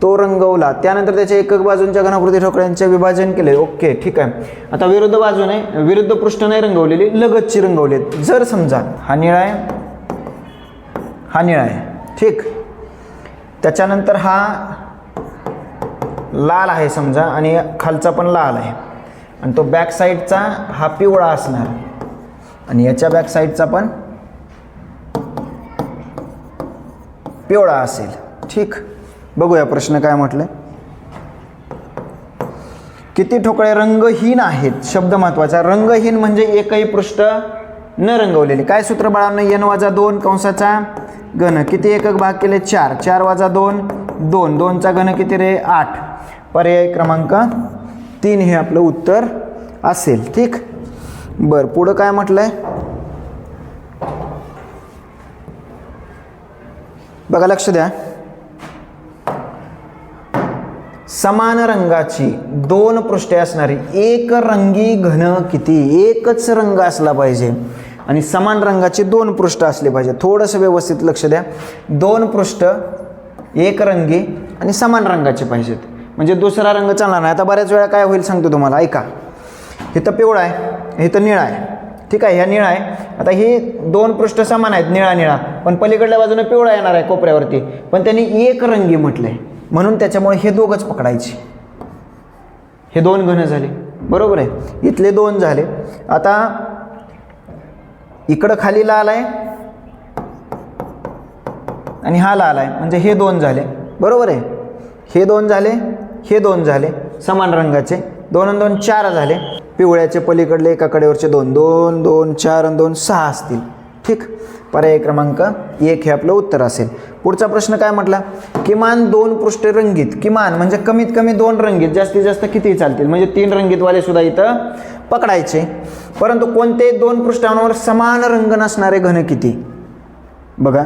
A: तो रंगवला त्यानंतर त्याच्या एकक बाजूंच्या घनाकृती ठोकळ्यांचे विभाजन केले ओके ठीक आहे. आता विरुद्ध बाजूने विरुद्ध पृष्ठ नाही रंगवलेली लगतची रंगवली. जर समजा हा निळा आहे ठीक त्याच्यानंतर हा लाल आहे समजा आणि खालचा पण लाल आहे आणि तो बॅक साईडचा हा पिवळा असणार आणि याच्या बॅक साईडचा पण पिवळा असेल ठीक. बघूया प्रश्न काय म्हटलं. किती ठोकळे रंगहीन आहेत. शब्द महत्वाचा. रंगहीन म्हणजे एकही पृष्ठ न रंगवलेले. काय सूत्र बाळांनो n-2 कंसाचा घन किती एकक भाग केले 4 4 - 2 2 2चा घन किती रे 8. पर्याय क्रमांक 3 हे आपलं उत्तर असेल ठीक. बरं पुढं काय म्हटलंय बघा लक्ष द्या. समान रंगाची 2 पृष्ठे असणारी एक रंगी घन किती. एकच रंग असला पाहिजे आणि समान रंगाची 2 पृष्ठ असली पाहिजे. थोडंसं व्यवस्थित लक्ष द्या. 2 पृष्ठ एक रंगी आणि समान रंगाचे पाहिजेत म्हणजे दुसरा रंग चालणार नाही. आता बऱ्याच वेळा काय होईल सांगतो तुम्हाला ऐका. इथं पिवळा आहे इथं निळा आहे ठीक आहे. ह्या निळा आहे. आता ही 2 पृष्ठ समान आहेत निळा निळा पण पलीकडल्या बाजूने पिवळा येणार आहे कोपऱ्यावरती पण त्यांनी एक रंगी म्हटलंय म्हणून त्याच्यामुळे हे दोघंच पकडायचे. हे 2 घन झाले बरोबर आहे. इथले 2 झाले. आता इकडं खाली लाल आहे आणि हा लाल आहे म्हणजे हे 2 झाले बरोबर आहे. हे 2 झाले हे 2 झाले समान रंगाचे 2 आणि 2 4 झाले. पिवळ्याचे पलीकडले एका कडेवरचे 2 2 2 4 आणि 2 6 असतील ठीक. पर्याय क्रमांक 1 हे आपलं उत्तर असेल. पुढचा प्रश्न काय म्हटला किमान 2 पृष्ठे रंगीत. किमान म्हणजे कमीत कमी 2 रंगीत जास्तीत जास्त किती चालतील म्हणजे 3 रंगीतवाले सुद्धा इथं पकडायचे. परंतु कोणते 2 पृष्ठांवर समान रंग नसणारे घन किती. बघा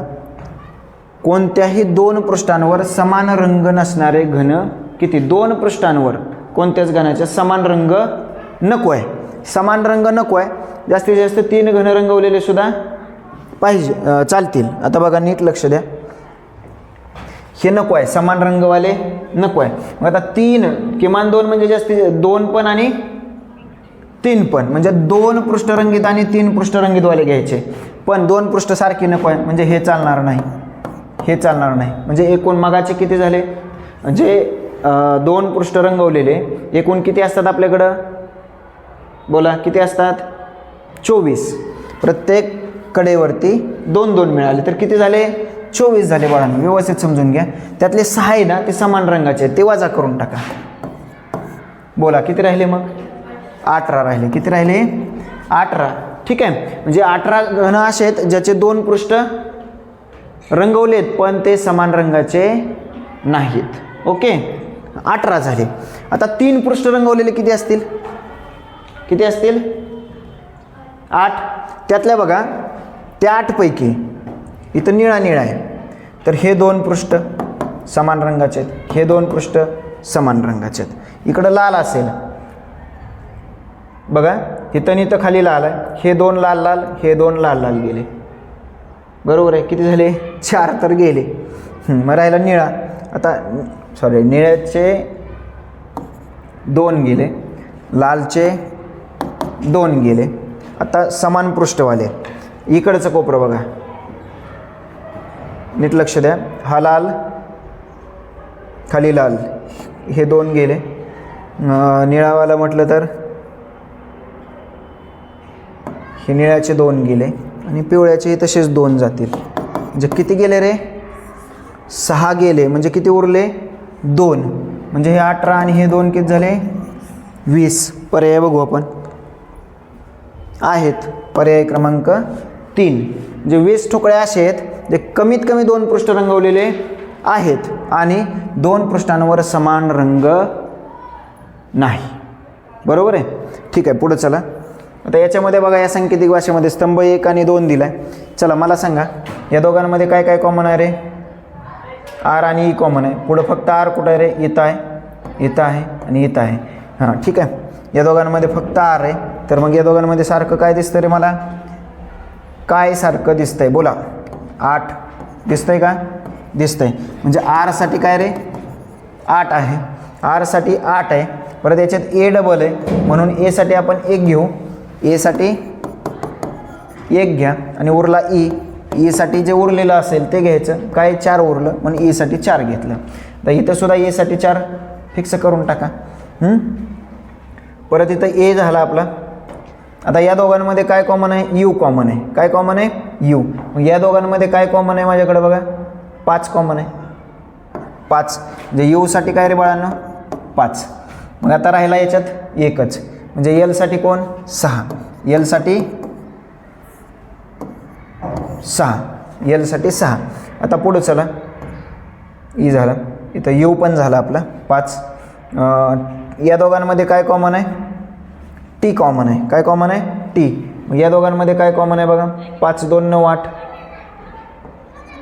A: कोणत्याही 2 पृष्ठांवर समान रंग नसणारे घन किती. 2 पृष्ठांवर कोणत्याच घनाचे समान रंग नको आहे समान रंग नको आहे, जास्तीत जास्त 3 घन रंगवलेले सुद्धा पाहिजे चालतील. आता बघा नीट लक्ष द्या, हे नको आहे, समान रंगवाले नको आहे. मग आता 3 किमान 2 म्हणजे जास्तीत 2 पण आणि 3 पण, म्हणजे 2 पृष्ठरंगित आणि 3 पृष्ठरंगितवाले घ्यायचे. पण 2 पृष्ठ सारखी नको आहे, म्हणजे हे चालणार नाही, हे चालणार नाही. म्हणजे एकूण मगाचे किती झाले, म्हणजे 2 पृष्ठ रंगवलेले एकूण किती असतात आपल्याकडं, बोला किती असतात, 24. प्रत्येक कडेवरती 2-2 मिळाले तर किती झाले, 24 झाले. बाळांनो व्यवस्थित समजून घ्या. त्यातले 6 आहे ना ते समान रंगाचे आहेत, ते वजा करून टाका. बोला किती राहिले, मग 18 राहिले. किती राहिले, 18. ठीक आहे, म्हणजे 18 घन असे आहेत ज्याचे 2 पृष्ठ रंगवलेत पण ते समान रंगाचे नाहीत. ओके, 18 झाले. आता 3 पृष्ठ रंगवलेले किती असतील, किती असतील, 8. त्यातल्या बघा त्या 8 पैकी इथं निळा निळा आहे, तर हे 2 पृष्ठ समान रंगाचे आहेत, हे 2 पृष्ठ समान रंगाचे आहेत. इकडं लाल असेल बघा, इथं इथं खाली लाल आहे, हे 2 लाल लाल, हे 2 लाल लाल गेले. बरोबर आहे, किती झाले, 4 तर गेले. मग राहिला निळा. आता सॉरी, निळ्याचे 2 गेले, लालचे 2 गेले. आता समान पृष्ठवाले इकडचं कोपरं बघा, नीट लक्ष द्या. हा लाल, खाली लाल, हे 2 गेले. निळावाला म्हटलं तर हे निळ्याचे 2 गेले आणि पिवळ्याचे तसेच 2 जातील. म्हणजे किती गेले रे, 6 गेले. म्हणजे किती उरले, 2. म्हणजे हे 18 आणि हे 2 किती झाले, 20. पर्याय बघू आपण, आहेत पर्याय क्रमांक 3. म्हणजे 20 ठोकळे असे आहेत जे कमीत कमी 2 पृष्ठ रंगवलेले आहेत आणि 2 पृष्ठांवर समान रंग नाही. बरोबर आहे, ठीक आहे. पुढे चला. आता याच्यामध्ये बघा, या सांकेतिक भाषेमध्ये स्तंभ 1 आणि 2 दिला आहे. चला मला सांगा, या दोघांमध्ये काय काय कॉमन आहे रे, आर आणि ई कॉमन आहे. पुढं फक्त आर कुठं आहे रे, इथं आहे, इथं आहे आणि इथं आहे. हां ठीक आहे, या दोघांमध्ये फक्त आर आहे. तर मग या दोघांमध्ये सारखं काय दिसतं रे मला, काय सारखं दिसतंय, बोला. 8 दिसतंय का, दिसतंय. म्हणजे आरसाठी काय रे, 8 आहे, आरसाठी 8 आहे. परत याच्यात ए डबल आहे म्हणून एसाठी आपण 1 घेऊ, एसाठी 1 घ्या आणि उरला ई. ईसाठी जे उरलेलं असेल ते घ्यायचं, काय 4 उरलं म्हणून ईसाठी 4 घेतलं. तर इथं सुद्धा एसाठी 4 फिक्स करून टाका. परत इथं ए झाला आपला. आता या दोघांमध्ये काय कॉमन आहे, यू कॉमन आहे. काय कॉमन आहे, यू. मग या दोघांमध्ये काय कॉमन आहे माझ्याकडे बघा, 5 कॉमन आहे. 5 म्हणजे यूसाठी काय रे बाळांनो, 5. मग आता राहिला याच्यात एकच, म्हणजे एलसाठी कोण, 6. एलसाठी 6, एलसाठी 6. आता पुढं चला, ई झाला, इथं यू पण झाला आपला 5. या दोघांमध्ये काय कॉमन आहे, टी कॉमन आहे. काय कॉमन आहे, टी. मग या दोघांमध्ये काय कॉमन आहे बघा, 5 2 9 8.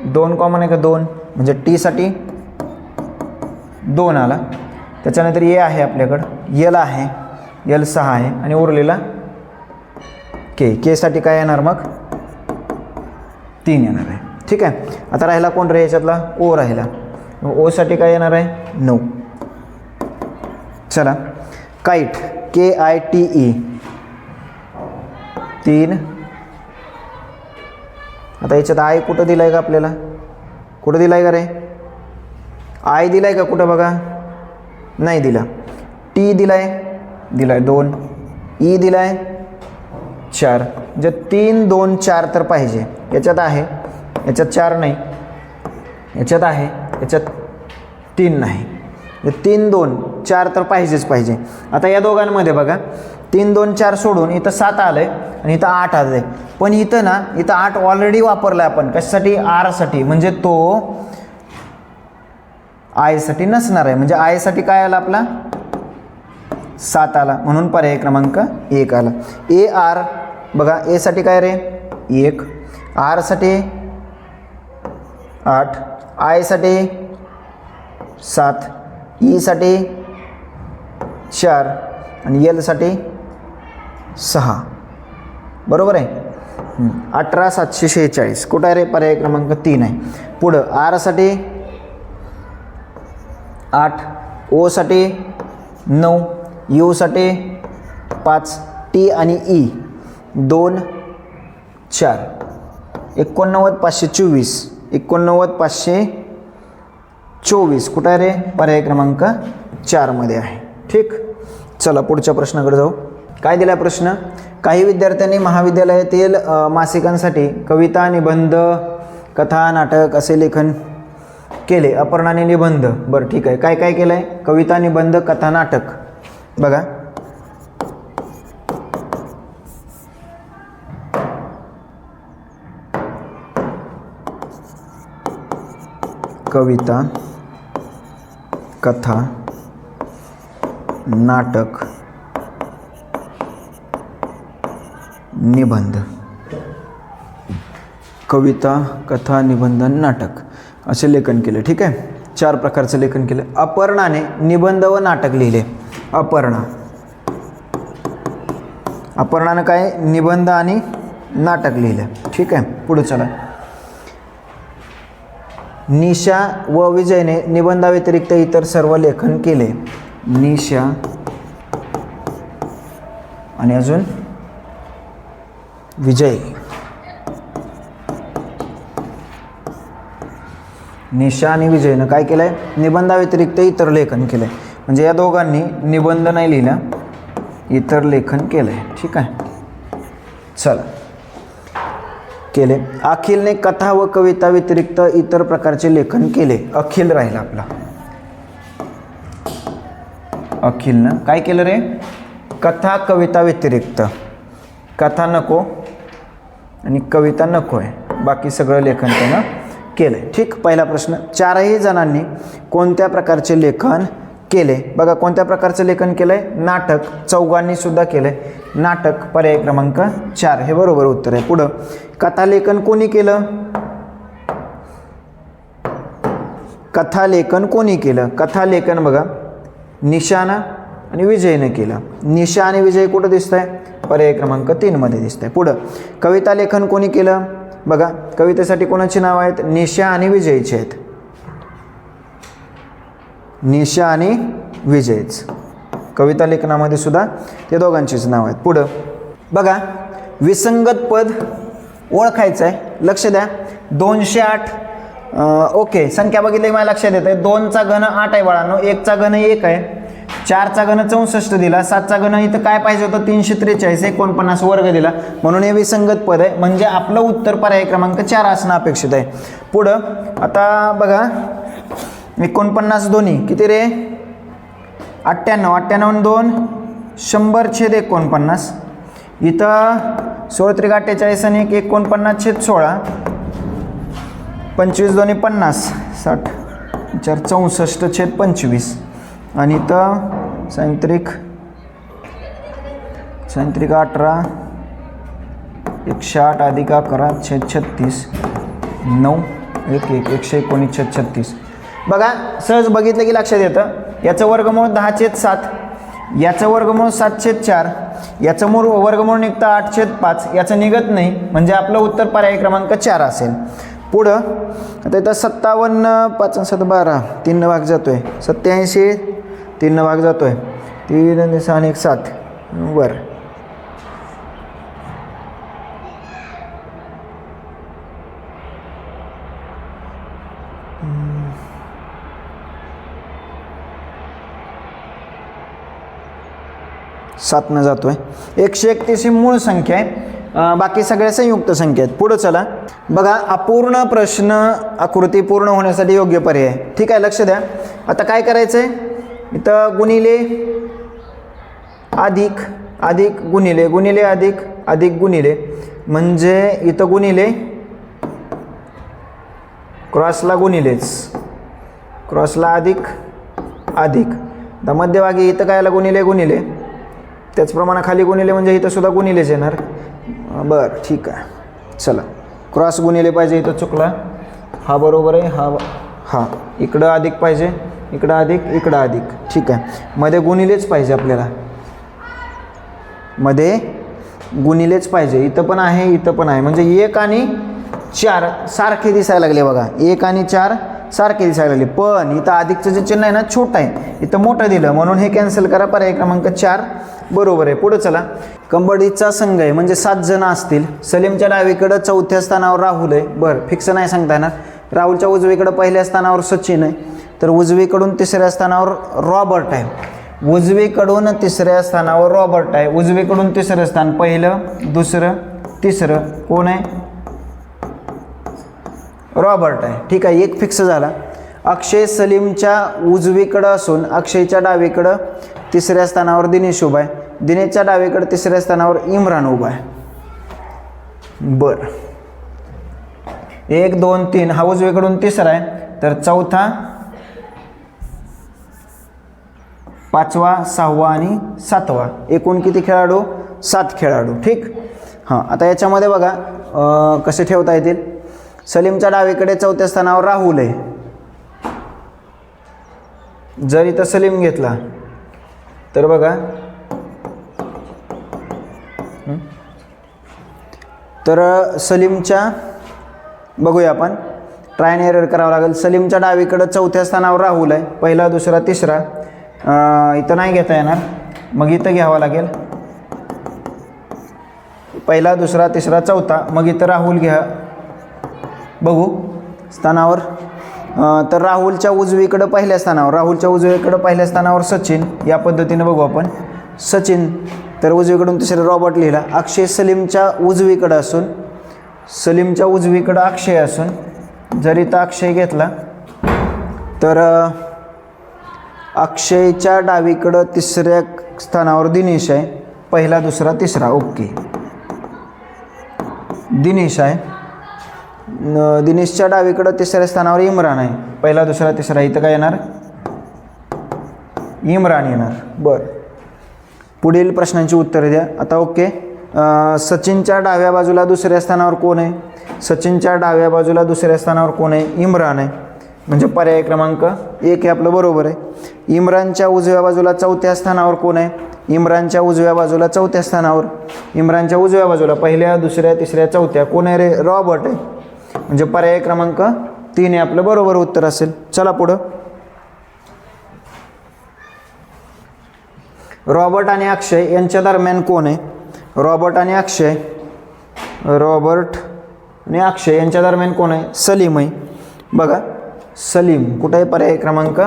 A: 2 कॉमन आहे का, 2. म्हणजे टीसाठी 2 आला. त्याच्यानंतर ए आहे आपल्याकडं, यल आहे, यल 6 आहे आणि उरलेला के. केसाठी काय येणार मग, 3 येणार आहे. ठीक आहे. आता राहिला कोण रे याच्यातला, ओ राहिला. ओसाठी काय येणार आहे, 9. चला, काईट, KITE 3. आता याच्यात आय कुठं दिलाय का आपल्याला, कुठं दिलाय का रे, आय दिलाय का कुठं बघा, नाही दिला. टी दिलाय, दिलाय 2. ई दिलाय 4. म्हणजे 3 2 4 तर पाहिजे. याच्यात आहे, याच्यात 4 नाही, याच्यात आहे, याच्यात 3 नाही. 3 2 4 तर पाहिजेच पाहिजे. आता या दोघांमध्ये बघा, 3 2 4 सोडून इथं 7 आलं आहे आणि इथं 8 आलं आहे. पण इथं ना, इथं 8 ऑलरेडी वापरला आहे आपण, कशासाठी, आरसाठी. म्हणजे तो आयसाठी नसणार आहे. म्हणजे आयसाठी काय आला आपला, 7 आला, म्हणून पर्याय क्रमांक 1 आला. ए आर बघा, एसाठी काय रे, 1. आरसाठी 8, आयसाठी 7, ईसाठी 4 आणि एलसाठी 6 बरोबर आहे. 18746 कुठं आहे रे? पर्याय क्रमांक 3 आहे. पुढं आरसाठी 8, ओसाठी 9, यूसाठी 5, टी आणि ई 2, 4. 89524 89524 कुठं आहे रे? पर्याय क्रमांक 4 मध्ये आहे. ठीक, चला पुढच्या प्रश्नाकडे जाऊ. काय दिला प्रश्न? काही विद्यार्थ्यांनी महाविद्यालयातील मासिकांसाठी कविता, निबंध, कथा, नाटक असे लेखन केले. अपर्णाने निबंध. बरं ठीक आहे. काय काय केलं आहे? कविता, निबंध, कथा, नाटक. बघा कविता, कथा, नाटक, निबंध. कविता, कथा, निबंध, नाटक असे लेखन केले. ठीक आहे, 4 प्रकारचं लेखन केलं. अपर्णाने निबंध व नाटक लिहिले. अपर्णानं काय? निबंध आणि नाटक लिहिलं. ठीक आहे, पुढे चला. निशा व विजयने निबंधाव्यतिरिक्त इतर सर्व लेखन केले. निशा आणि अजून विजय. निशा आणि विजयनं काय केलं आहे? निबंधाव्यतिरिक्त इतर लेखन केलं आहे. म्हणजे या दोघांनी निबंध नाही लिहिला, इतर लेखन केलं आहे. ठीक आहे, चला केले. अखिलने कथा व कविता व्यतिरिक्त इतर प्रकारचे लेखन केले. अखिल राहिला आपला. अखिलनं काय केलं रे? कथा, कविता व्यतिरिक्त. कथा नको आणि कविता नको आहे, बाकी सगळं लेखन त्यानं केलं आहे. ठीक, पहिला प्रश्न. 4ही जणांनी कोणत्या प्रकारचे लेखन केले? बघा कोणत्या प्रकारचं लेखन केलं आहे? नाटक. चौघांनी सुद्धा केलं आहे नाटक. पर्याय क्रमांक 4 हे बरोबर उत्तर आहे. पुढं कथालेखन कोणी केलं? कथालेखन कोणी केलं? कथालेखन बघा निशानं आणि विजयनं केलं. निशा आणि विजय कुठं दिसत आहे? पर्याय क्रमांक 3 मध्ये दिसत आहे. पुढं कविता लेखन कोणी केलं? बघा कवितेसाठी कोणाची नाव आहेत? निशा आणि विजयची आहेत. निशा आणि विजयच. कविता लेखनामध्ये सुद्धा ते दोघांचीच नाव आहेत. पुढं बघा विसंगत पद ओळखायचं आहे. लक्ष द्या. 208 ओके, संख्या बघितली मला लक्षात येत आहे. 2चा घन 8 आहे बाळांनो, 1चा घन 1 आहे, 4चा घन 64 दिला, 7चा घन इथं काय पाहिजे होतं? 343 49 वर्ग दिला, म्हणून हे विसंगत पद आहे. म्हणजे आपलं उत्तर पर्याय क्रमांक 4 असणं अपेक्षित आहे. पुढं आता बघा 49 दोन्ही किती रे? 98. 98 2 100/49. इथं 16 त्रिक 48 आणि 49/16. 25 दोन्ही 50, 60 4 64/25. आणि इथं सायंत्रिक 18 108 अधिक 11/36 9 1 1 119/36. बघा सहज बघितलं की लक्षात येतं. याचं वर्गमूळ 10/7, याचं वर्गमूळ 7/4, याचं वर्गमूळ निघतं 8/5, याचं निघत नाही, म्हणजे आपलं उत्तर पर्याय क्रमांक 4 असेल. पुढं आता इथं 57 5 7 12 3 भाग जातोय, 87 3 भाग जातोय, 3 6 1 7 वर. सात न जातोय. 131 ही मूळ संख्या आहे, बाकी सगळ्या संयुक्त संख्या आहेत. पुढं चला बघा अपूर्ण प्रश्न आकृती पूर्ण होण्यासाठी योग्य पर्याय. ठीक आहे, लक्ष द्या. आता काय करायचंय? इथं गुणिले अधिक अधिक गुणिले गुणिले अधिक अधिक गुणिले, म्हणजे इथं गुणिले क्रॉसला गुणिलेच, क्रॉसला अधिक अधिक. आता मध्यभागी इथं कायला गुणिले गुणिले, त्याचप्रमाणे खाली गुणिले, म्हणजे इथं सुद्धा गुणिलेच येणार. बरं ठीक आहे, चला क्रॉस गुणिले पाहिजे, इथं चुकला, हा बरोबर आहे, हा इकडं अधिक पाहिजे, इकडं अधिक, इकडं अधिक. ठीक आहे, मध्ये गुणिलेच पाहिजे आपल्याला, मध्ये गुणिलेच पाहिजे. इथं पण आहे, इथं पण आहे, म्हणजे 1 आणि 4 सारखे दिसायला लागले बघा. 1 आणि 4 सारखे दिसायला लागले, पण इथं अधिकचं जे चिन्ह आहे ना छोटं आहे, इथं मोठं दिलं म्हणून हे कॅन्सल करा. पर्याय क्रमांक 4 बरोबर आहे. पुढे चला. कबड्डीचा संघ आहे म्हणजे 7 जण असतील. सलीमच्या डावीकडं चौथ्या स्थानावर राहुल आहे. बरं, फिक्स नाही सांगता येणार. राहुलच्या उजवीकडं पहिल्या स्थानावर सचिन आहे. तर उजवीकडून तिसऱ्या स्थानावर रॉबर्ट आहे. उजवीकडून तिसऱ्या स्थानावर रॉबर्ट आहे. उजवीकडून तिसरं स्थान, पहिलं दुसरं तिसरं कोण आहे? रॉबर्ट आहे. ठीक आहे, एक फिक्स झाला. अक्षय सलीमच्या उजवीकडं असून अक्षयच्या डावीकडं तिसऱ्या स्थानावर दिनेश उभा आहे. दिनेशच्या डावीकडं तिसऱ्या स्थानावर इम्रान उभा आहे. बरं, 1 2 3 हा उजवीकडून तिसरा आहे. तर चौथा, 5वा 6वा आणि 7वा, एकूण किती खेळाडू? 7 खेळाडू. ठीक. हां, आता याच्यामध्ये बघा कसे ठेवता येतील. सलीमच्या डावीकडे चौथ्या स्थानावर राहुल आहे. जर इथं सलीम घेतला तर बघा, तर सलीमच्या बघूया आपण, ट्राय अँड एरर करावं लागेल. सलीमच्या डावीकडं चौथ्या स्थानावर राहुल आहे, पहिला दुसरा तिसरा. इथं नाही घेता येणार, मग इथं घ्यावं लागेल. पहिला दुसरा तिसरा चौथा, मग इथं राहुल घ्या. बघू स्थानावर, तर राहुलच्या उजवीकडं पहिल्या स्थानावर, राहुलच्या उजवीकडं पहिल्या स्थानावर सचिन, या पद्धतीने बघू आपण. सचिन, तर उजवीकडून तिसरे रॉबर्ट लिहिला. अक्षय सलीमच्या उजवीकडं असून, सलीमच्या उजवीकडं अक्षय असून जर इथं अक्षय घेतला तर अक्षयच्या डावीकडं तिसऱ्या स्थानावर दिनेश आहे, पहिला दुसरा तिसरा. ओके, दिनेश आहे. दिनेशच्या डावीकडं तिसऱ्या स्थानावर इम्रान आहे, पहिला दुसरा तिसरा. इथं काय येणार? इम्रान येणार. बरं, पुढील प्रश्नांची उत्तरे द्या आता. ओके, सचिनच्या डाव्या बाजूला दुसऱ्या स्थानावर कोण आहे? सचिनच्या डाव्या बाजूला दुसऱ्या स्थानावर कोण आहे? इम्रान आहे, म्हणजे पर्याय क्रमांक 1 हे आपलं बरोबर आहे. इम्रानच्या उजव्या बाजूला चौथ्या स्थानावर कोण आहे? इम्रानच्या उजव्या बाजूला चौथ्या स्थानावर, इम्रानच्या उजव्या बाजूला पहिल्या दुसऱ्या तिसऱ्या चौथ्या कोण आहे रे? रॉबर्ट आहे, म्हणजे पर्याय क्रमांक 3 हे आपलं बरोबर उत्तर असेल. चला पुढं. रॉबर्ट आणि अक्षय यांच्या दरम्यान कोण आहे? रॉबर्ट आणि अक्षय, रॉबर्ट आणि अक्षय यांच्या दरम्यान कोण आहे? सलीम आहे. बघा, सलीम कुठं आहे? पर्याय क्रमांक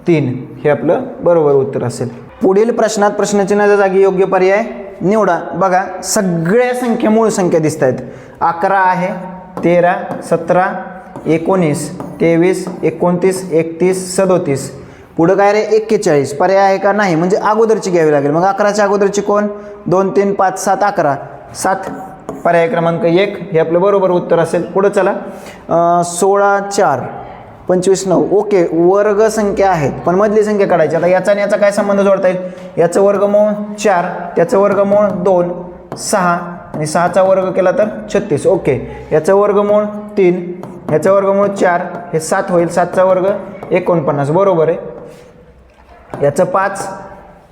A: 3 हे आपलं बरोबर उत्तर असेल. पुढील प्रश्नात प्रश्नचिन्हाच्या जागी योग्य पर्याय निवडा. बघा, सगळ्या संख्या मूळ संख्या दिसत आहेत. 11 आहे, 13, 17, 19, 23, 29, 31, 37. पुढं काय रे? 41. पर्याय आहे का? नाही, म्हणजे अगोदरची घ्यावी लागेल. मग 11च्या अगोदरची कोण? 2 3 5 7 11, 7. पर्याय क्रमांक 1 हे आपलं बरोबर उत्तर असेल. पुढं चला. 16 4 25 9. ओके, वर्ग संख्या आहेत पण मधली संख्या काढायची. आता याचा आणि याचा काय संबंध जोडता येईल? याचं वर्गमूळ 4, त्याचं वर्गमूळ 2, 6 आणि 6चा वर्ग केला तर 36. ओके, याचं वर्गमूळ 3, याचं वर्गमूळ 4, हे 7 होईल. 7चा वर्ग 49. बरोबर आहे. याचं 5,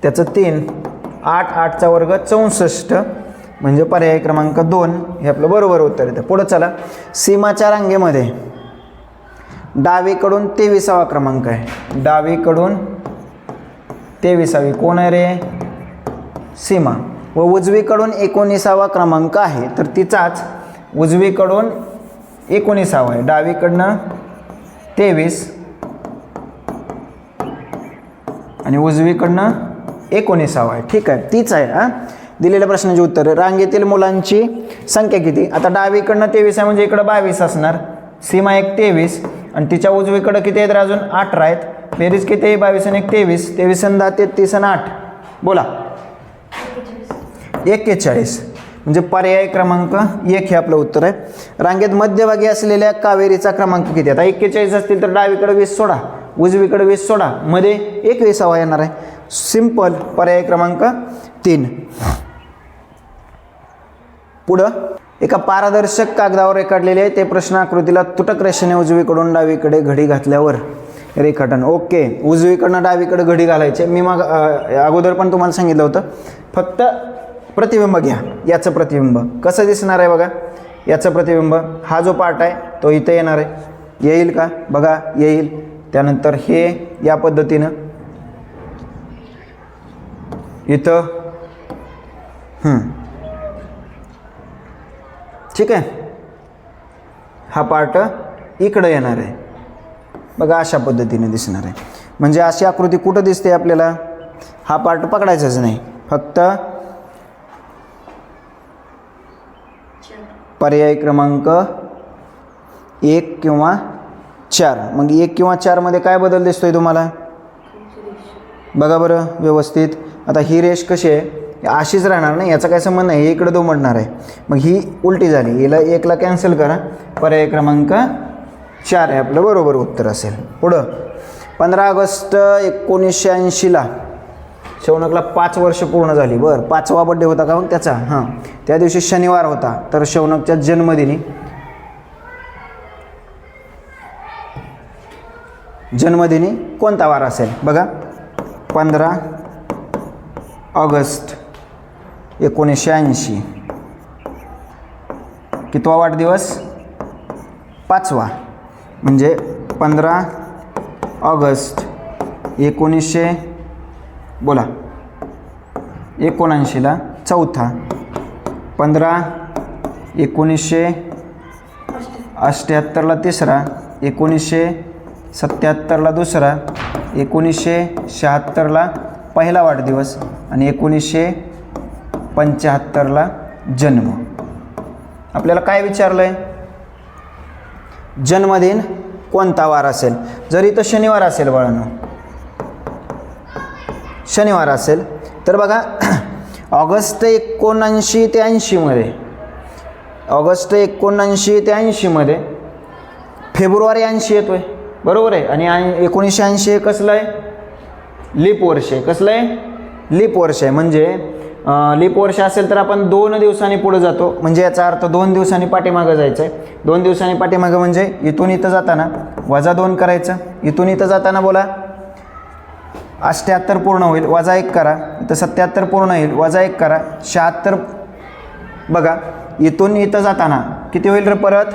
A: त्याचं 3, 8, 8चा वर्ग 64, म्हणजे पर्याय क्रमांक 2 हे आपलं बरोबर उत्तर येतं. पुढं चला. सीमाच्या रांगेमध्ये डावीकडून 23वा क्रमांक आहे. डावीकडून 23वी कोण आहे रे? सीमा. व उजवीकडून 19वा क्रमांक आहे, तर तिचाच उजवीकडून 19वा आहे. डावीकडनं 23 आणि उजवीकडनं 19वा आहे. ठीक आहे, तीच आहे. हां, दिलेल्या प्रश्नाची उत्तरे. रांगेतील मुलांची संख्या किती? आता डावीकडनं 23 आहे म्हणजे इकडं 22 असणार. सीमा 1 23 आणि तिच्या उजवीकडं किती आहेत? अजून 18 आहेत. बेरीज किती आहे? 22 आणि 1 23. 23 आणि 10 33 आणि 8. बोला. 41. म्हणजे पर्याय क्रमांक 1 हे आपलं उत्तर आहे. रांगेत मध्यभागी असलेल्या कावेरीचा क्रमांक किती? आता 41 असतील तर डावीकडे 20 सोडा, उजवीकडे 20 सोडा, मध्ये 21वा येणार आहे. सिंपल. पर्याय क्रमांक 3. पुढं एका पारदर्शक कागदावर रेखाटलेले ते प्रश्न आकृतीला तुटक रेषेने उजवीकडून डावीकडे घडी घातल्यावर रेखाटन. ओके, उजवीकडनं डावीकडे घडी घालायचे. मी मग अगोदर पण तुम्हाला सांगितलं होतं, फक्त प्रतिबिंब घ्या. याचं प्रतिबिंब कसं दिसणार आहे बघा. याचं प्रतिबिंब हा जो पार्ट आहे तो इथं येणार आहे. येईल का बघा, येईल. त्यानंतर हे या पद्धतीनं इथं ठीक आहे. हा पार्ट इकडं येणार आहे बघा, अशा पद्धतीने दिसणार आहे. म्हणजे अशी आकृती कुठं दिसते आपल्याला. हा पार्ट पकडायचाच नाही, फक्त पर्याय क्रमांक 1 किंवा 4. मग 1 किंवा 4 मध्ये काय बदल दिसतोय तुम्हाला बघा बरं व्यवस्थित. आता ही रेष कशी आहे, अशीच राहणार नाही, याचा काय संबंध नाही, हे इकडे दुमडणार आहे. मग ही उलटी झाली, हिला 1ला कॅन्सल करा. पर्याय क्रमांक 4 आहे आपलं बरोबर उत्तर असेल. पुढं 15 ऑगस्ट 1980ला शौनकला 5 वर्ष पूर्ण झाली. बरं, 5वा बड्डे होता का मग त्याचा. हां, त्या दिवशी शनिवार होता. तर शौनकच्या जन्मदिनी कोणता वार असेल बघा. 15 ऑगस्ट 1980. कितवा वाढदिवस, 5वा. म्हणजे 15 ऑगस्ट 1979ला 4था. 15 1978ला 3रा. 1977ला 2रा. 1976ला पहिला वाढदिवस आणि 1975ला जन्म. आपल्याला काय विचारलं आहे, जन्मदिन कोणता वार असेल. जर इथं शनिवार असेल बाळांनो, शनिवार असेल तर बघा ऑगस्ट 79 ते 80 मध्ये, ऑगस्ट 79 ते 80 मध्ये फेब्रुवारी 80 येतोय बरोबर आहे. आणि 1980 कसलं आहे, लीप वर्ष आहे. कसलं आहे, लीप वर्ष आहे. म्हणजे लीप वर्ष असेल तर आपण 2 दिवसांनी पुढे जातो. म्हणजे याचा अर्थ 2 दिवसांनी पाठीमागं जायचं आहे. 2 दिवसांनी पाठीमागं म्हणजे इथून इथं जाताना -2 करायचं. इथून इथं जाताना बोला 78 पूर्ण होईल, -1 करा. इथं 77 पूर्ण होईल, -1 करा. 76 बघा, इथून इथं जाताना किती होईल रे परत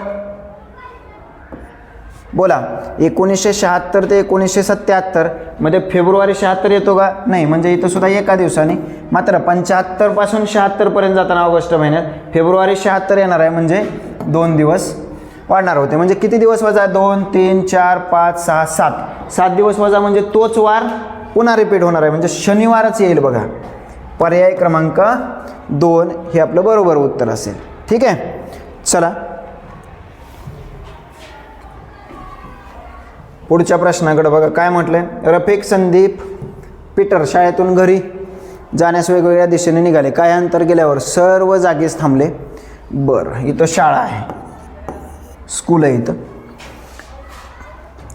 A: बोला. 1976 ते 1977 मध्ये फेब्रुवारी 76 येतो का नाही, म्हणजे इथं सुद्धा एका दिवसाने. मात्र 75 पासून 76 पर्यंत जाताना ऑगस्ट महिन्यात फेब्रुवारी 76 येणार आहे. म्हणजे 2 दिवस वाढणार होते. म्हणजे किती दिवस वजा, 2 3 4 5 6 7 दिवस वजा, म्हणजे तोच वार पुन्हा रिपीट होणार आहे. म्हणजे शनिवारच येईल बघा. पर्याय क्रमांक 2 हे आपलं बरोबर उत्तर असेल. ठीक आहे, चला पुढच्या प्रश्नाकडे बघा. काय म्हटलंय, रफिक, संदीप, पीटर शाळेतून घरी जाण्यास वेगवेगळ्या दिशेने निघाले. काय अंतर गेल्यावर सर्व जागीच थांबले. बरं, इथं शाळा आहे, स्कूल आहे इथं.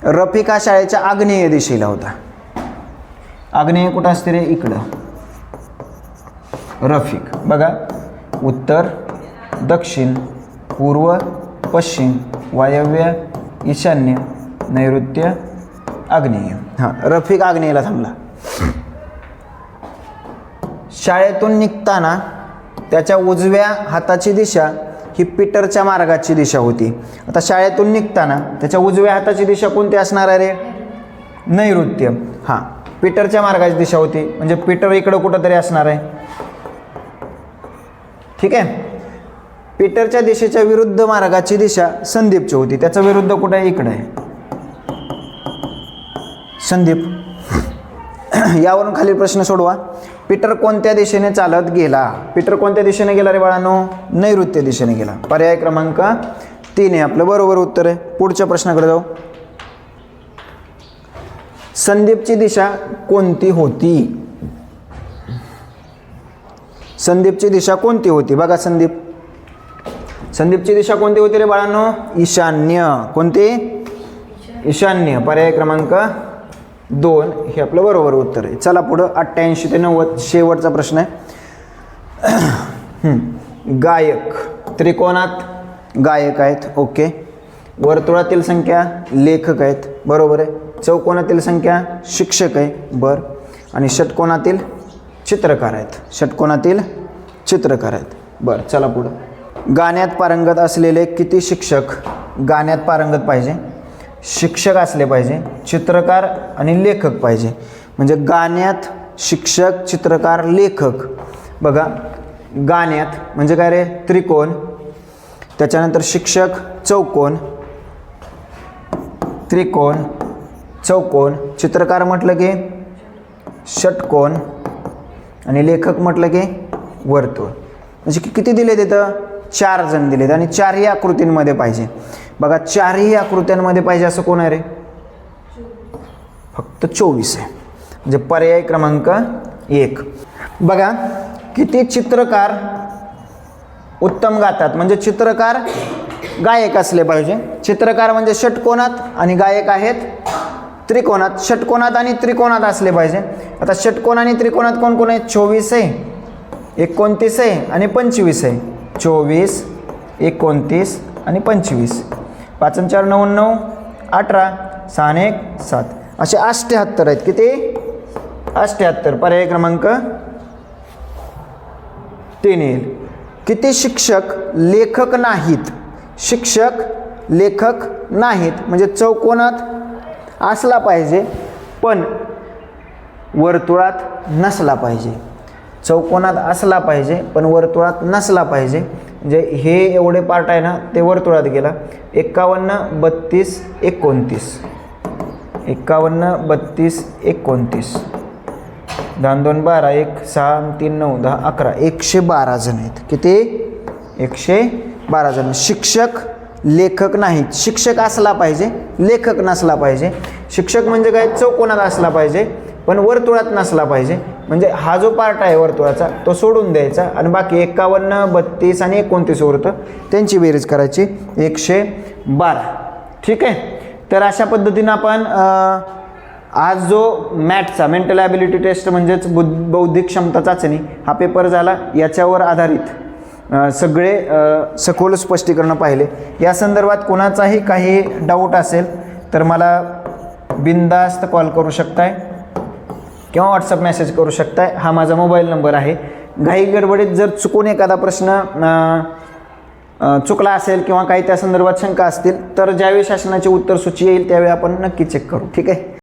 A: रफिक हा शाळेच्या आग्नेय दिशेला होता. आग्नेय कुठं असते रे, इकडं. रफिक बघा, उत्तर, दक्षिण, पूर्व, पश्चिम, वायव्य, ईशान्य, नैऋत्य, आग्नेय. हां, रफिक आग्नेयला थांबला. शाळेतून निघताना त्याच्या उजव्या हाताची दिशा ही पीटरच्या मार्गाची दिशा होती. आता शाळेतून निघताना त्याच्या उजव्या हाताची दिशा कोणती असणार आहे रे, नैऋत्य. हां, पीटरच्या मार्गाची दिशा होती, म्हणजे पीटर इकडं कुठंतरी असणार आहे. ठीक आहे. पीटरच्या दिशेच्या विरुद्ध मार्गाची दिशा संदीपची होती. त्याचा विरुद्ध कुठं आहे, इकडे आहे संदीप. यावरून खालील प्रश्न सोडवा. पीटर कोणत्या दिशेने चालत गेला. पीटर कोणत्या दिशेने गेला रे बाळांनो, नैऋत्य दिशेने गेला. पर्याय क्रमांक 3 आहे आपलं बरोबर उत्तर आहे. पुढच्या प्रश्नाकडे जाऊ. संदीपची दिशा कोणती होती. संदीपची दिशा कोणती होती बघा. संदीपची दिशा कोणती होती रे बाळांनो, ईशान्य. कोणती, ईशान्य. पर्याय क्रमांक 2 हे आपलं बरोबर उत्तर आहे. चला पुढं 88 ते 90 शेवटचा प्रश्न आहे. गायक त्रिकोणात गायक आहेत, ओके. वर्तुळातील संख्या लेखक आहेत, बरोबर आहे. चौकोनातील संख्या शिक्षक आहे, बरं. आणि षटकोनातील चित्रकार आहेत. षटकोनातील चित्रकार आहेत. बरं चला पुढं. गाण्यात पारंगत असलेले किती शिक्षक, गाण्यात पारंगत पाहिजे, शिक्षक असले पाहिजे, चित्रकार आणि लेखक पाहिजे. म्हणजे गाण्यात शिक्षक, चित्रकार, लेखक. बघा गाण्यात म्हणजे काय रे, त्रिकोण, त्याच्यानंतर शिक्षक चौकोन, त्रिकोण, चौकोन, चित्रकार म्हटलं की षटकोन आणि लेखक म्हटलं की वर्तुळ. म्हणजे किती दिले तिथं, 4 जण दिलेत आणि 4ही आकृतींमध्ये पाहिजे. बघा 4ही आकृत्यांमध्ये पाहिजे असं कोण आहे रे, फक्त 24 आहे. म्हणजे पर्याय क्रमांक 1. बघा किती चित्रकार उत्तम गातात, म्हणजे चित्रकार गायक असले पाहिजे. चित्रकार म्हणजे षटकोनात आणि गायक आहेत त्रिकोणात. षटकोनात आणि त्रिकोणात असले पाहिजे. आता षटकोन आणि त्रिकोणात कोण कोण आहे, 24 आहे, 29 आहे आणि 25 आहे. 24, 29 आणि 25. 5 आणि 4 9 9 18, 6 आणि 1 7, असे 78 आहेत. किती, 78. पर्याय क्रमांक 3 येईल. किती शिक्षक लेखक नाहीत, शिक्षक लेखक नाहीत म्हणजे चौकोनात असला पाहिजे पण वर्तुळात नसला पाहिजे. चौकोनात असला पाहिजे पण वर्तुळात नसला पाहिजे. म्हणजे हे एवढे पार्ट आहे ना ते वर्तुळात गेला. 51, 32, 29, 51, 32, 29, 10 2 12, 1 6 3 9 10 11, 112 जण आहेत. किती, 112 जण. शिक्षक लेखक नाहीत, शिक्षक असला पाहिजे, लेखक नसला पाहिजे. शिक्षक म्हणजे काय, चौकोनात असला पाहिजे पण वर्तुळात नसला पाहिजे. म्हणजे हा जो पार्ट आहे वर्तुळाचा तो सोडून द्यायचा आणि बाकी 51, 32 आणि 29 उरतं, त्यांची बेरीज करायची, 112. ठीक आहे. तर अशा पद्धतीनं आपण आज जो मॅथचा मेंटल ॲबिलिटी टेस्ट म्हणजेच बौद्धिक क्षमता चाचणी हा पेपर झाला. याच्यावर आधारित सगळे सखोल स्पष्टीकरण पाहिले. या संदर्भात कोणाचाही काही डाऊट असेल तर मला बिनधास्त कॉल करू शकताय किंवा व्हॉट्सअप मेसेज करू शकताय. हा माझा मोबाईल नंबर आहे. घाई गडबडीत जर चुकून एखादा प्रश्न चुकला असेल किंवा काही त्या संदर्भात शंका असतील तर ज्यावेळी शासनाची उत्तर सूची येईल त्यावेळी आपण नक्की चेक करू. ठीक आहे.